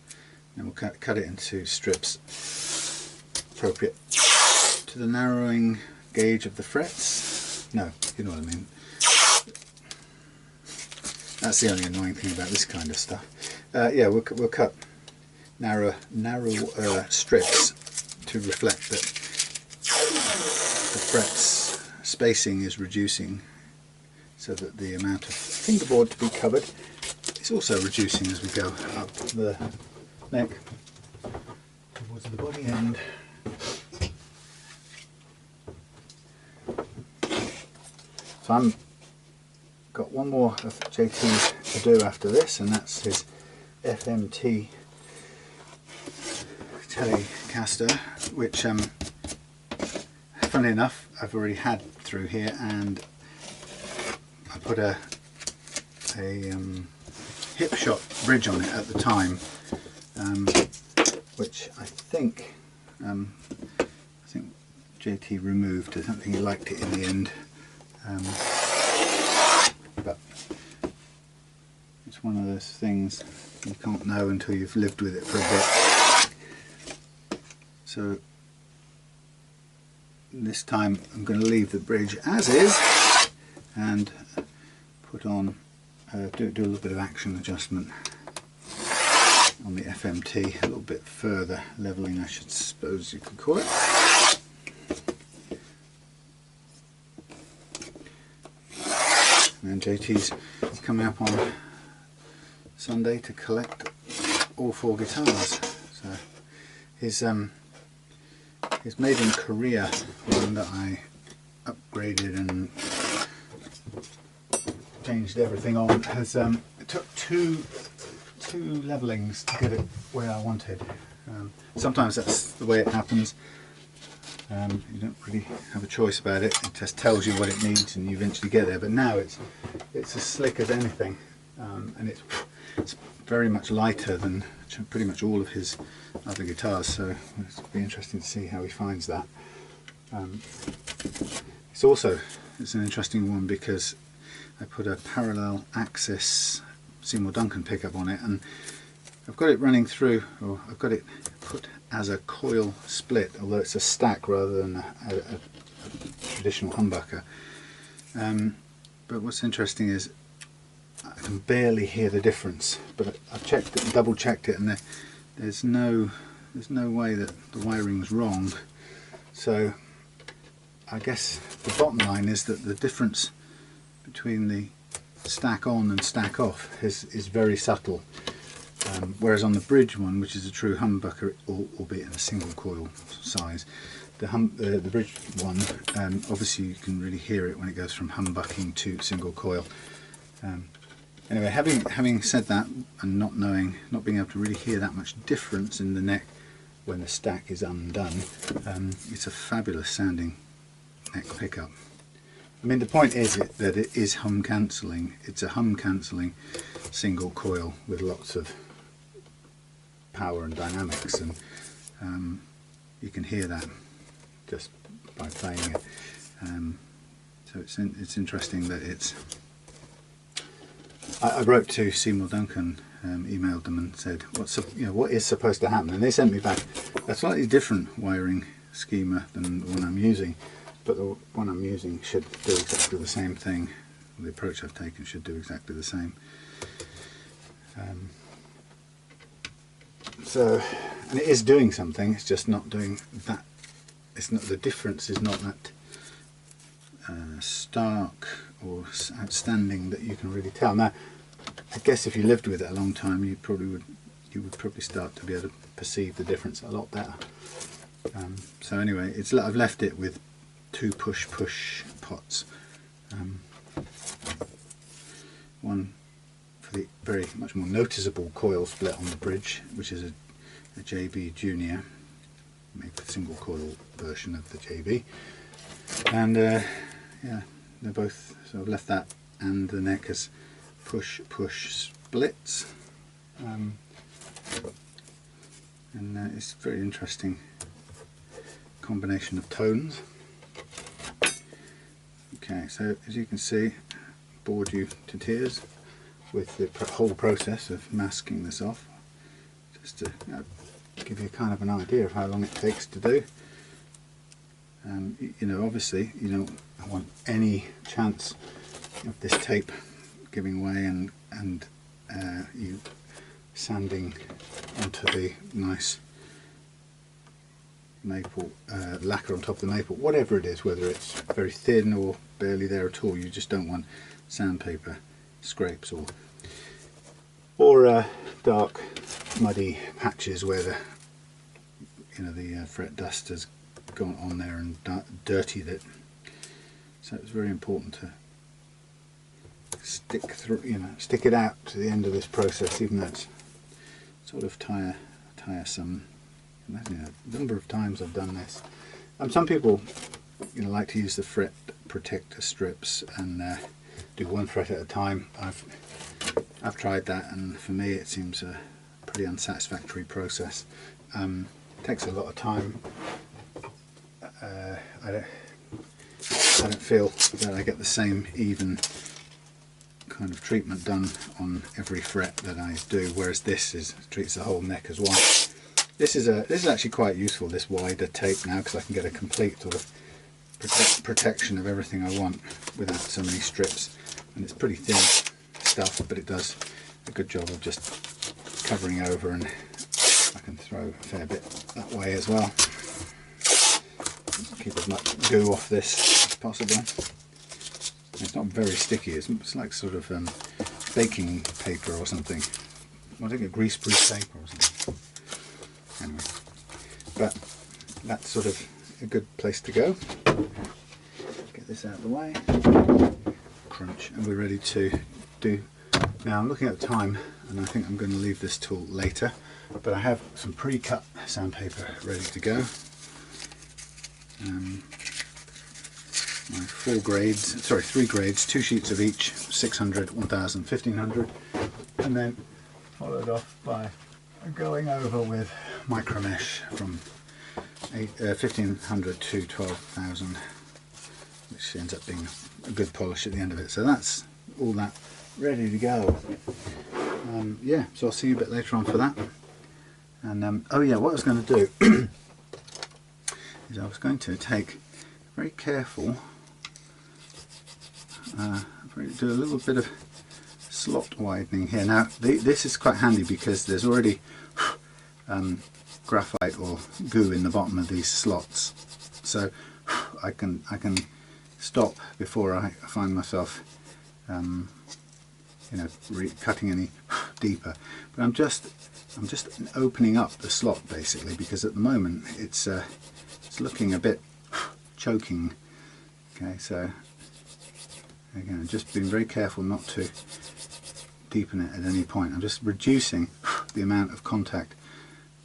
and we'll cut it into strips appropriate to the narrowing gauge of the frets. No, you know what I mean. That's the only annoying thing about this kind of stuff. Yeah, we'll cut narrower strips to reflect that the frets spacing is reducing, so that the amount of fingerboard to be covered is also reducing as we go up the neck towards the body end. So I'm got one more of JT's to do after this, and that's his FMT Telecaster, which funnily enough I've already had through here, and I put a hip shot bridge on it at the time, which I think JT removed. I don't think he liked it in the end, but it's one of those things you can't know until you've lived with it for a bit. So this time I'm going to leave the bridge as is and put on do a little bit of action adjustment on the FMT, a little bit further leveling, I should suppose you could call it. And then JT's coming up on Sunday to collect all 4 guitars. So his made in Korea one that I upgraded and changed everything on has it took two levelings to get it where I wanted. Sometimes that's the way it happens. You don't really have a choice about it. It just tells you what it needs and you eventually get there. But now it's as slick as anything, and it's very much lighter than pretty much all of his other guitars. So it'll be interesting to see how he finds that. It's an interesting one because I put a parallel axis Seymour Duncan pickup on it, and I've got it running through, or I've got it put as a coil split, although it's a stack rather than a traditional humbucker. But what's interesting is I can barely hear the difference, but I've checked it, double checked it, and there's no way that the wiring's wrong. So I guess the bottom line is that the difference between the stack on and stack off is very subtle, whereas on the bridge one, which is a true humbucker, albeit in a single coil size, the bridge one, obviously you can really hear it when it goes from humbucking to single coil. Anyway, having said that, and not being able to really hear that much difference in the neck when the stack is undone, it's a fabulous sounding neck pickup. I mean, the point is that it is hum cancelling. It's a hum cancelling single coil with lots of power and dynamics, and you can hear that just by playing it. So it's interesting that it's I wrote to Seymour Duncan, emailed them and said, what is supposed to happen? And they sent me back a slightly different wiring schema than the one I'm using, but the one I'm using should do exactly the same thing. The approach I've taken should do exactly the same. And it is doing something, it's just not doing that. It's not, the difference is not that stark or outstanding that you can really tell. Now, I guess if you lived with it a long time, you would probably start to be able to perceive the difference a lot better. So anyway, I've left it with 2 push pots. One for the very much more noticeable coil split on the bridge, which is a JB Junior, made for the single coil version of the JB, and yeah, they're both, so I've left that, and the neck as push splits, and it's a very interesting combination of tones. Okay, so as you can see, bored you to tears with the whole process of masking this off, just to give you kind of an idea of how long it takes to do. You know, obviously you don't want any chance of this tape giving way and you sanding onto the nice maple lacquer on top of the maple, whatever it is, whether it's very thin or barely there at all. You just don't want sandpaper scrapes or dark muddy patches where the fret dust has gone on there and dirtied it. So it's very important to stick it out to the end of this process, even though it's sort of tiresome. The number of times I've done this. Some people like to use the fret protector strips and do 1 fret at a time. I've tried that, and for me it seems a pretty unsatisfactory process. It takes a lot of time. I don't feel that I get the same even kind of treatment done on every fret that I do, whereas this treats the whole neck as one. This is actually quite useful, this wider tape, now, because I can get a complete sort of protection of everything I want without so many strips. And it's pretty thin stuff, but it does a good job of just covering over, and I can throw a fair bit that way as well. Keep as much goo off this as possible. It's not very sticky, it's like sort of baking paper or something. I think a greaseproof paper or something. Anyway, but that's sort of a good place to go. Get this out of the way. Crunch, and we're ready to do. Now I'm looking at the time, and I think I'm going to leave this till later, but I have some pre-cut sandpaper ready to go. My 3 grades, 2 sheets of each, 600, 1000, 1500, and then followed off by going over with micro mesh from 1500 to 12,000, which ends up being a good polish at the end of it. So that's all that ready to go. Yeah, so I'll see you a bit later on for that. And oh yeah, what I was going to do is I was going to take very careful, do a little bit of slot widening here. Now this is quite handy because there's already graphite or goo in the bottom of these slots, so I can stop before I find myself cutting any deeper. But I'm just opening up the slot basically, because at the moment it's looking a bit choking. Okay, so again, just being very careful not to deepen it at any point. I'm just reducing the amount of contact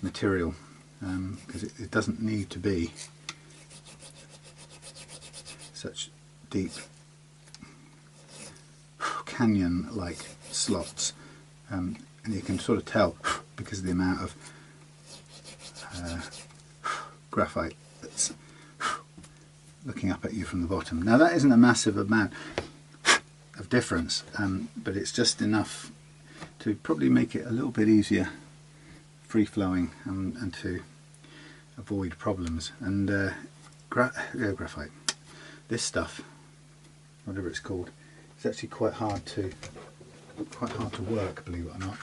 material, because it doesn't need to be such deep canyon-like slots, and you can sort of tell because of the amount of graphite that's looking up at you from the bottom. Now that isn't a massive amount, of difference, but it's just enough to probably make it a little bit easier, free-flowing, and to avoid problems. And graphite, this stuff, whatever it's called, it's actually quite hard to work, believe it or not.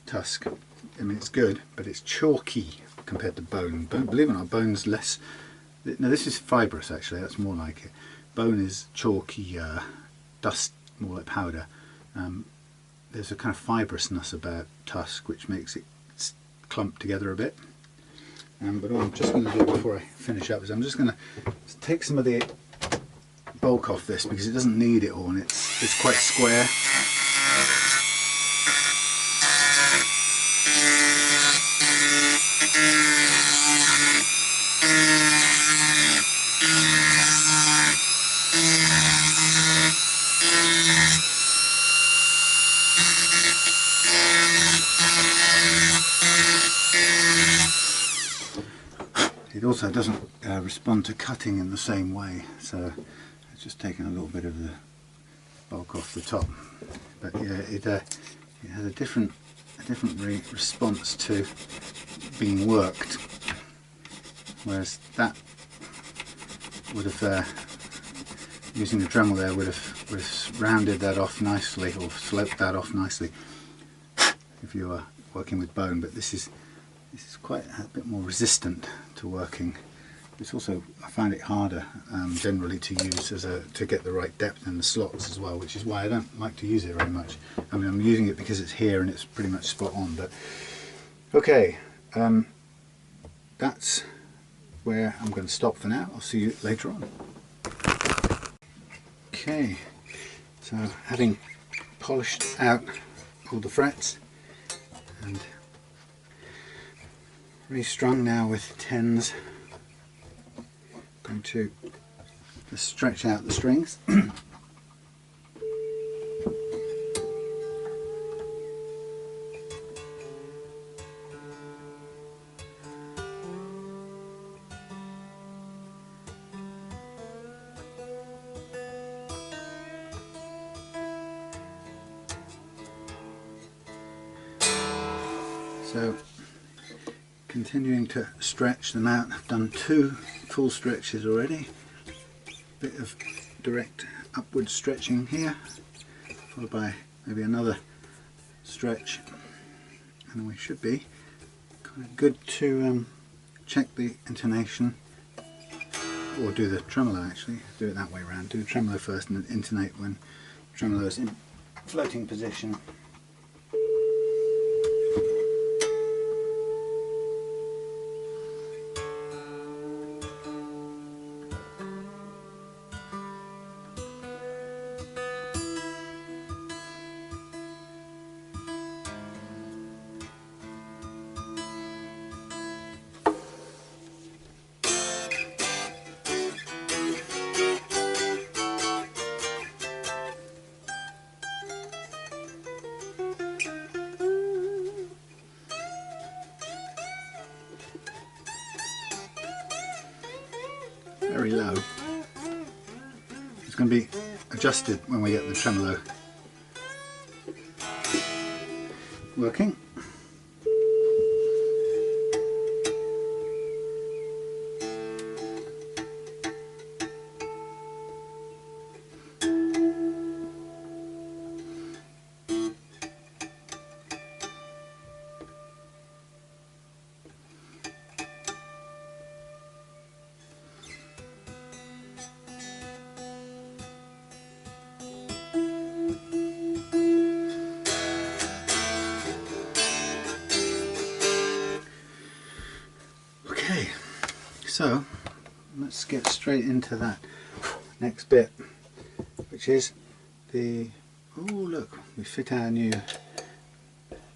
Tusk, I mean, it's good, but it's chalky compared to bone. Believe it or not, bone's less. No, this is fibrous actually. That's more like it. Bone is chalky, dust, more like powder. There's a kind of fibrousness about tusk which makes it clump together a bit. But what I'm just going to do before I finish up is I'm just going to take some of the bulk off this because it doesn't need it all, and it's quite square. It also doesn't respond to cutting in the same way, so it's just taking a little bit of the bulk off the top. But yeah, it has a different response to being worked, whereas that would have, using the Dremel there, would have rounded that off nicely or sloped that off nicely if you were working with bone. But this is quite a bit more resistant to working. It's also, I find it harder generally to use to get the right depth in the slots as well, which is why I don't like to use it very much. I mean, I'm using it because it's here and it's pretty much spot on. But okay, that's where I'm going to stop for now. I'll see you later on. Okay, so having polished out all the frets and restrung now with 10s, going to just stretch out the strings. So continuing to stretch them out. I've done 2 full stretches already. Bit of direct upward stretching here, followed by maybe another stretch, and we should be kind of good to check the intonation, or do the tremolo actually. Do it that way around. Do the tremolo first and then intonate when tremolo is in floating position. Very low. It's going to be adjusted when we get the tremolo working. Okay, so let's get straight into that next bit, which is the, oh look, we fit our new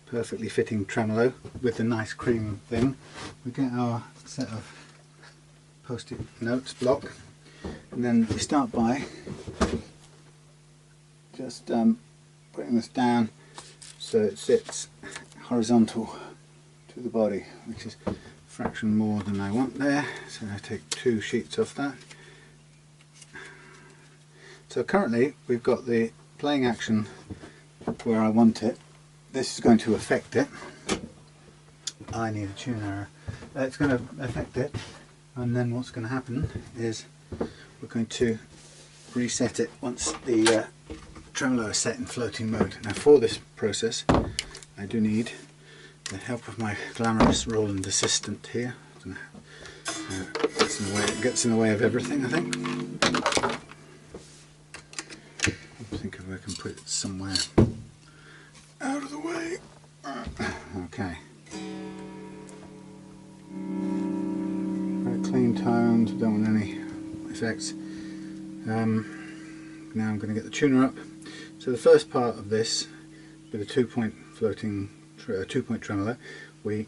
perfectly fitting tremolo with the nice cream thing. We get our set of post-it notes block, and then we start by just putting this down so it sits horizontal to the body, which is fraction more than I want there, so I take 2 sheets off that. So currently we've got the playing action where I want it. This is going to affect it. I need a tune error. It's going to affect it, and then what's going to happen is we're going to reset it once the tremolo is set in floating mode. Now for this process I do need the help of my glamorous Roland assistant here. Gets in the way of everything, I think. I'll think if I can put it somewhere out of the way. Okay. Very clean tones, don't want any effects. Now I'm going to get the tuner up. So the first part of this, with a 2-point floating, 2-point tremolo, we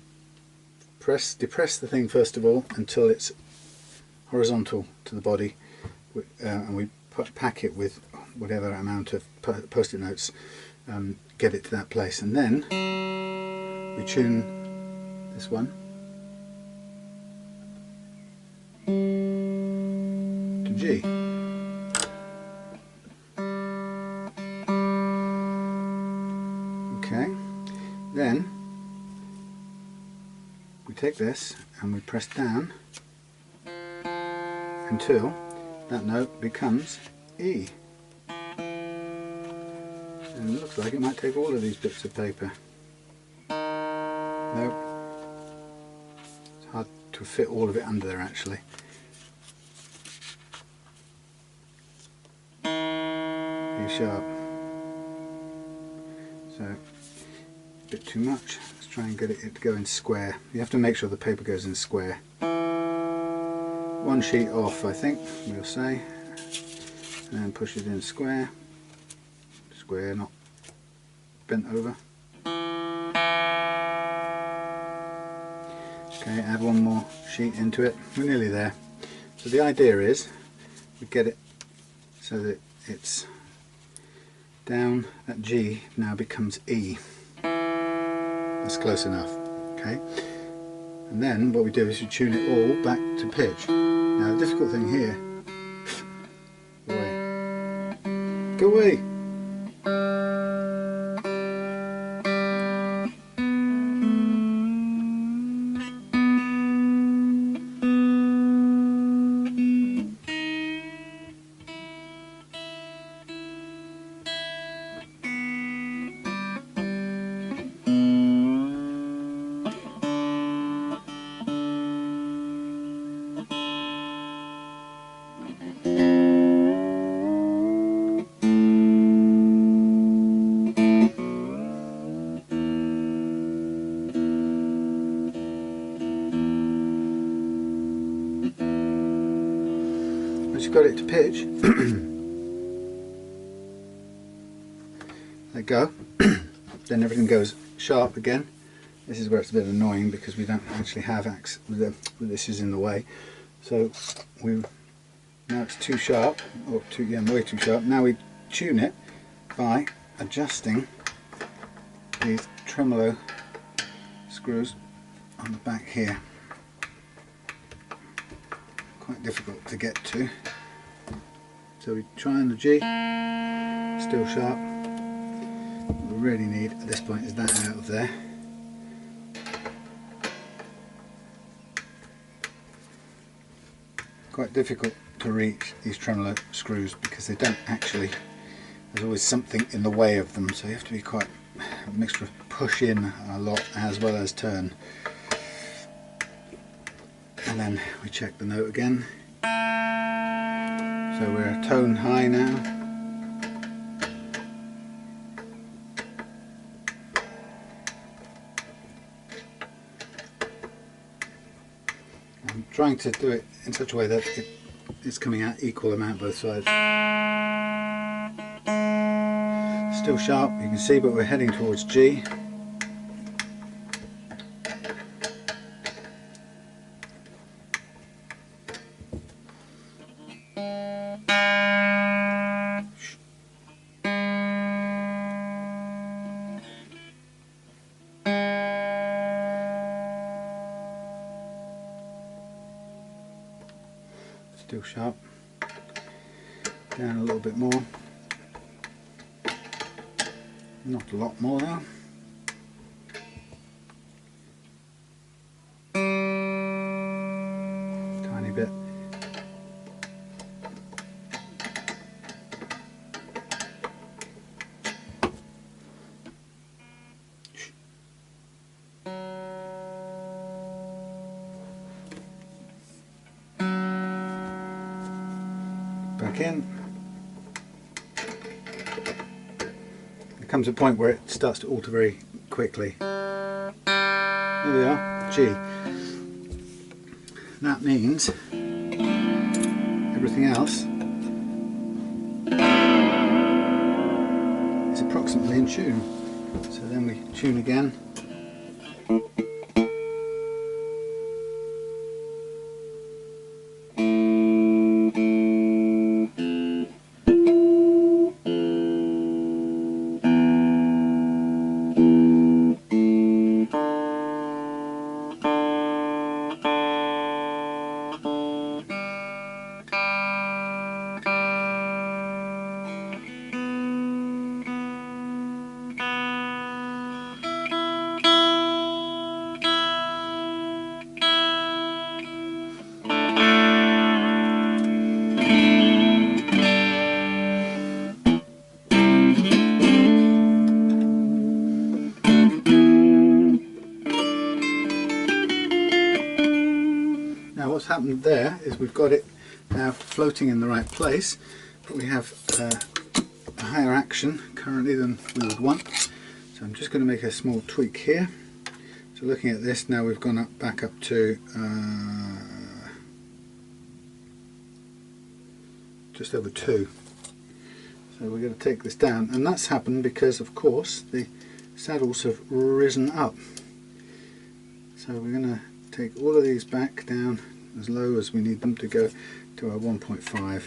depress the thing first of all until it's horizontal to the body, and we pack it with whatever amount of post-it notes, get it to that place, and then we tune this one to G. Okay, then we take this and we press down until that note becomes E. And it looks like it might take all of these bits of paper. Nope. It's hard to fit all of it under there actually. E sharp. So, a bit too much. Let's try and get it to go in square. You have to make sure the paper goes in square. One sheet off, I think we'll say, and then push it in square. Square, not bent over. Okay, add one more sheet into it. We're nearly there. So the idea is we get it so that it's down at G now becomes E. That's close enough. Okay, and then what we do is we tune it all back to pitch. Now the difficult thing here, go away. Once you've got it to pitch, there you go. Then everything goes sharp again. This is where it's a bit annoying because we don't actually have this is in the way. So now it's too sharp, or way too sharp. Now we tune it by adjusting these tremolo screws on the back here. Quite difficult to get to. So we try on the G, still sharp. What we really need at this point is that out of there. Quite difficult to reach these tremolo screws because they don't actually, there's always something in the way of them, so you have to be quite a mixture of push in a lot as well as turn. And then we check the note again. So we're tone high now. I'm trying to do it in such a way that it's coming out equal amount both sides. Still sharp, you can see, but we're heading towards G. Still sharp. Down a little bit more. Not a lot more though. Tiny bit. Back in. There comes a point where it starts to alter very quickly. There we are, G. That means everything else is approximately in tune. So then we tune again. What's happened there is we've got it now floating in the right place, but we have a higher action currently than we would want. So I'm just going to make a small tweak here. So looking at this now, we've gone up back up to just over 2. So we're going to take this down, and that's happened because of course the saddles have risen up. So we're going to take all of these back down as low as we need them to go to our 1.5.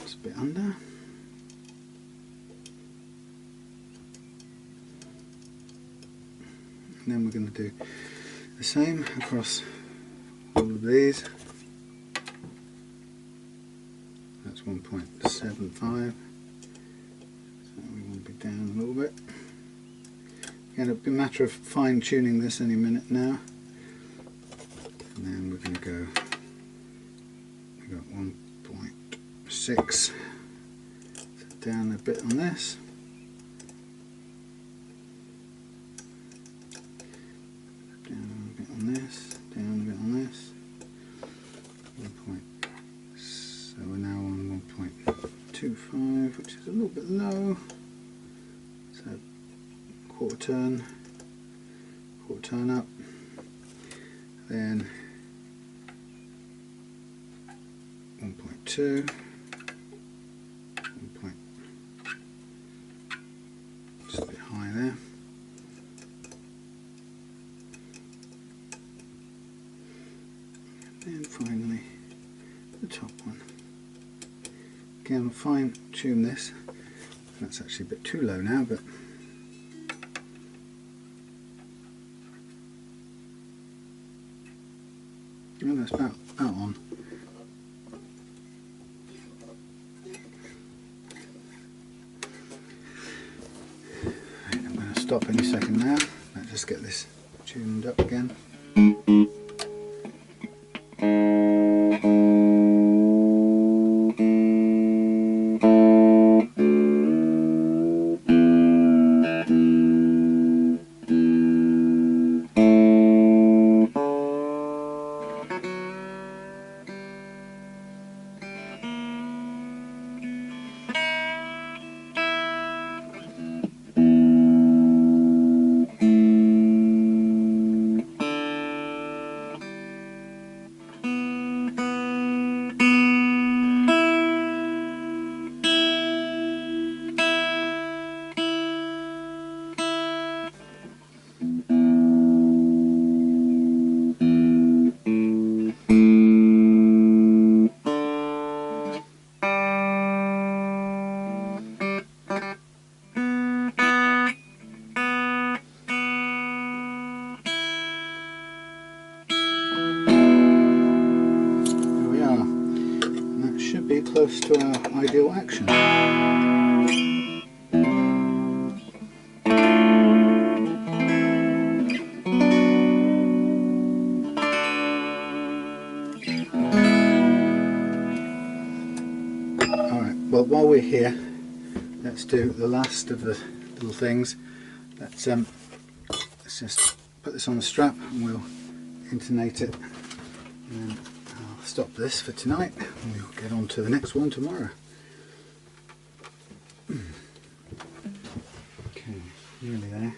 Just a bit under. And then we're going to do the same across all of these. That's 1.75. We want to be down a little bit. Again, it'll be a matter of fine tuning this any minute now. And then we're going to go, we've got 1.6. So down a bit on this. Down a bit on this. Down a bit on this. 1 point. So we're now on 1.25, which is a little bit low. So quarter turn up, then 1.2, 1 point, just a bit high there. And finally the top one. Again, I'll fine tune this. That's actually a bit too low now, but well, that's about on. Right, I'm going to stop any second now. Let's just get this tuned up again. close to our ideal action. Alright, well, while we're here, let's do the last of the little things. Let's just put this on the strap and we'll intonate it. And I'll stop this for tonight and we'll get on to the next one tomorrow. Okay, nearly there.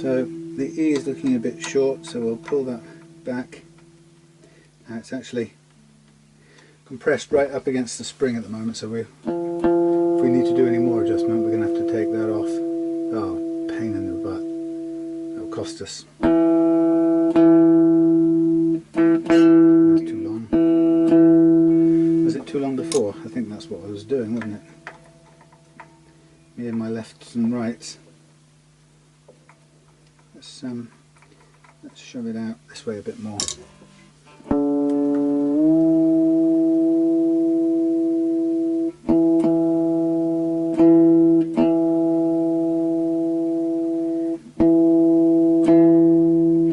So the E is looking a bit short, so we'll pull that back. It's actually compressed right up against the spring at the moment, so if we need to do any more adjustment, we're going to have to take that off. Oh, pain in the butt. That'll cost us. That's too long. Was it too long before? I think that's what I was doing, wasn't it? Me and my lefts and rights. Let's shove it out this way a bit more.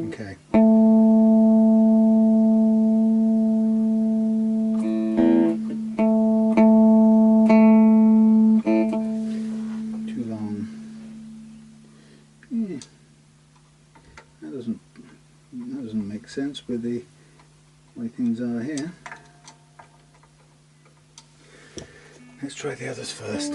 Okay. Too long. Yeah. That doesn't make sense with the way things are here. Let's try the others first.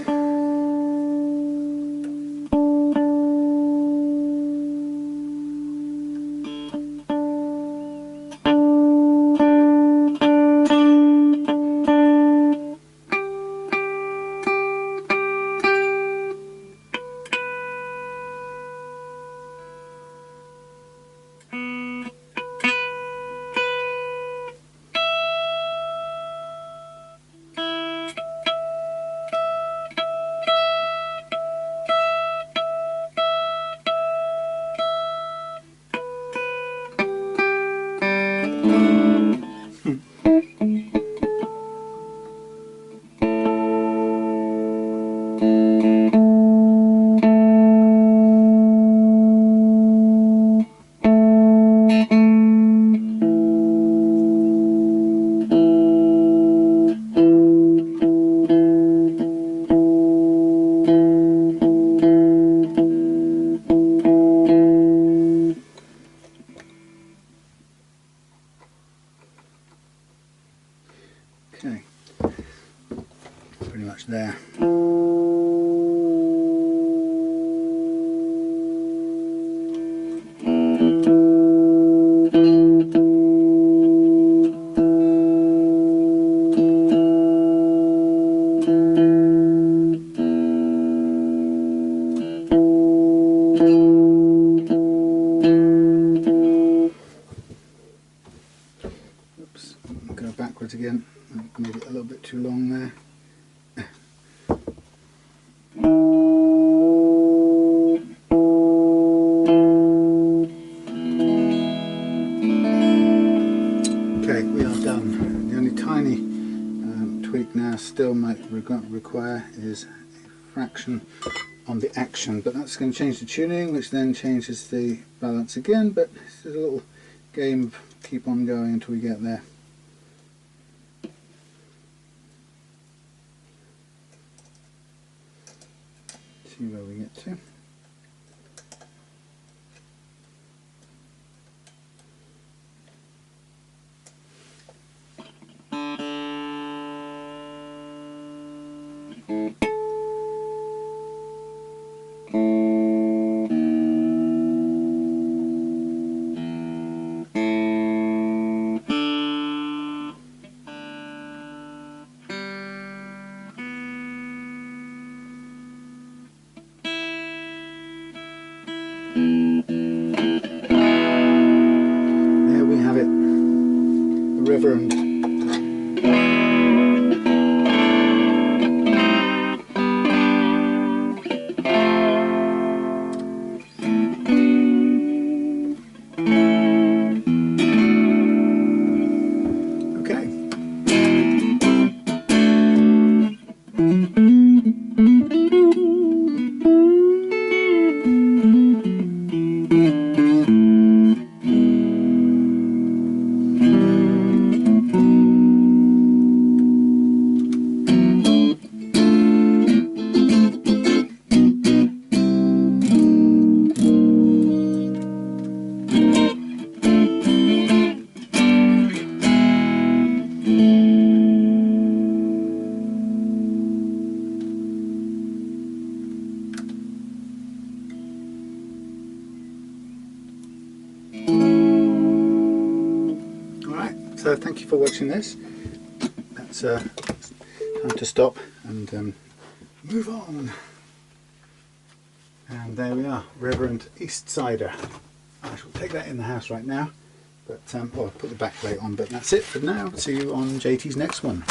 Okay, pretty much there. Oops, I'll go backwards again. I made it a little bit too long there. Okay, we are done. The only tiny tweak now still might require is a fraction on the action, but that's going to change the tuning, which then changes the balance again, but this is a little game of keep on going until we get there. See where we get to. There we have it, the Reverend. Alright, so thank you for watching this. That's time to stop and move on. And there we are, Reverend Eastsider. I shall take that in the house right now, but well, I'll put the backplate on, but that's it for now. See you on JT's next one.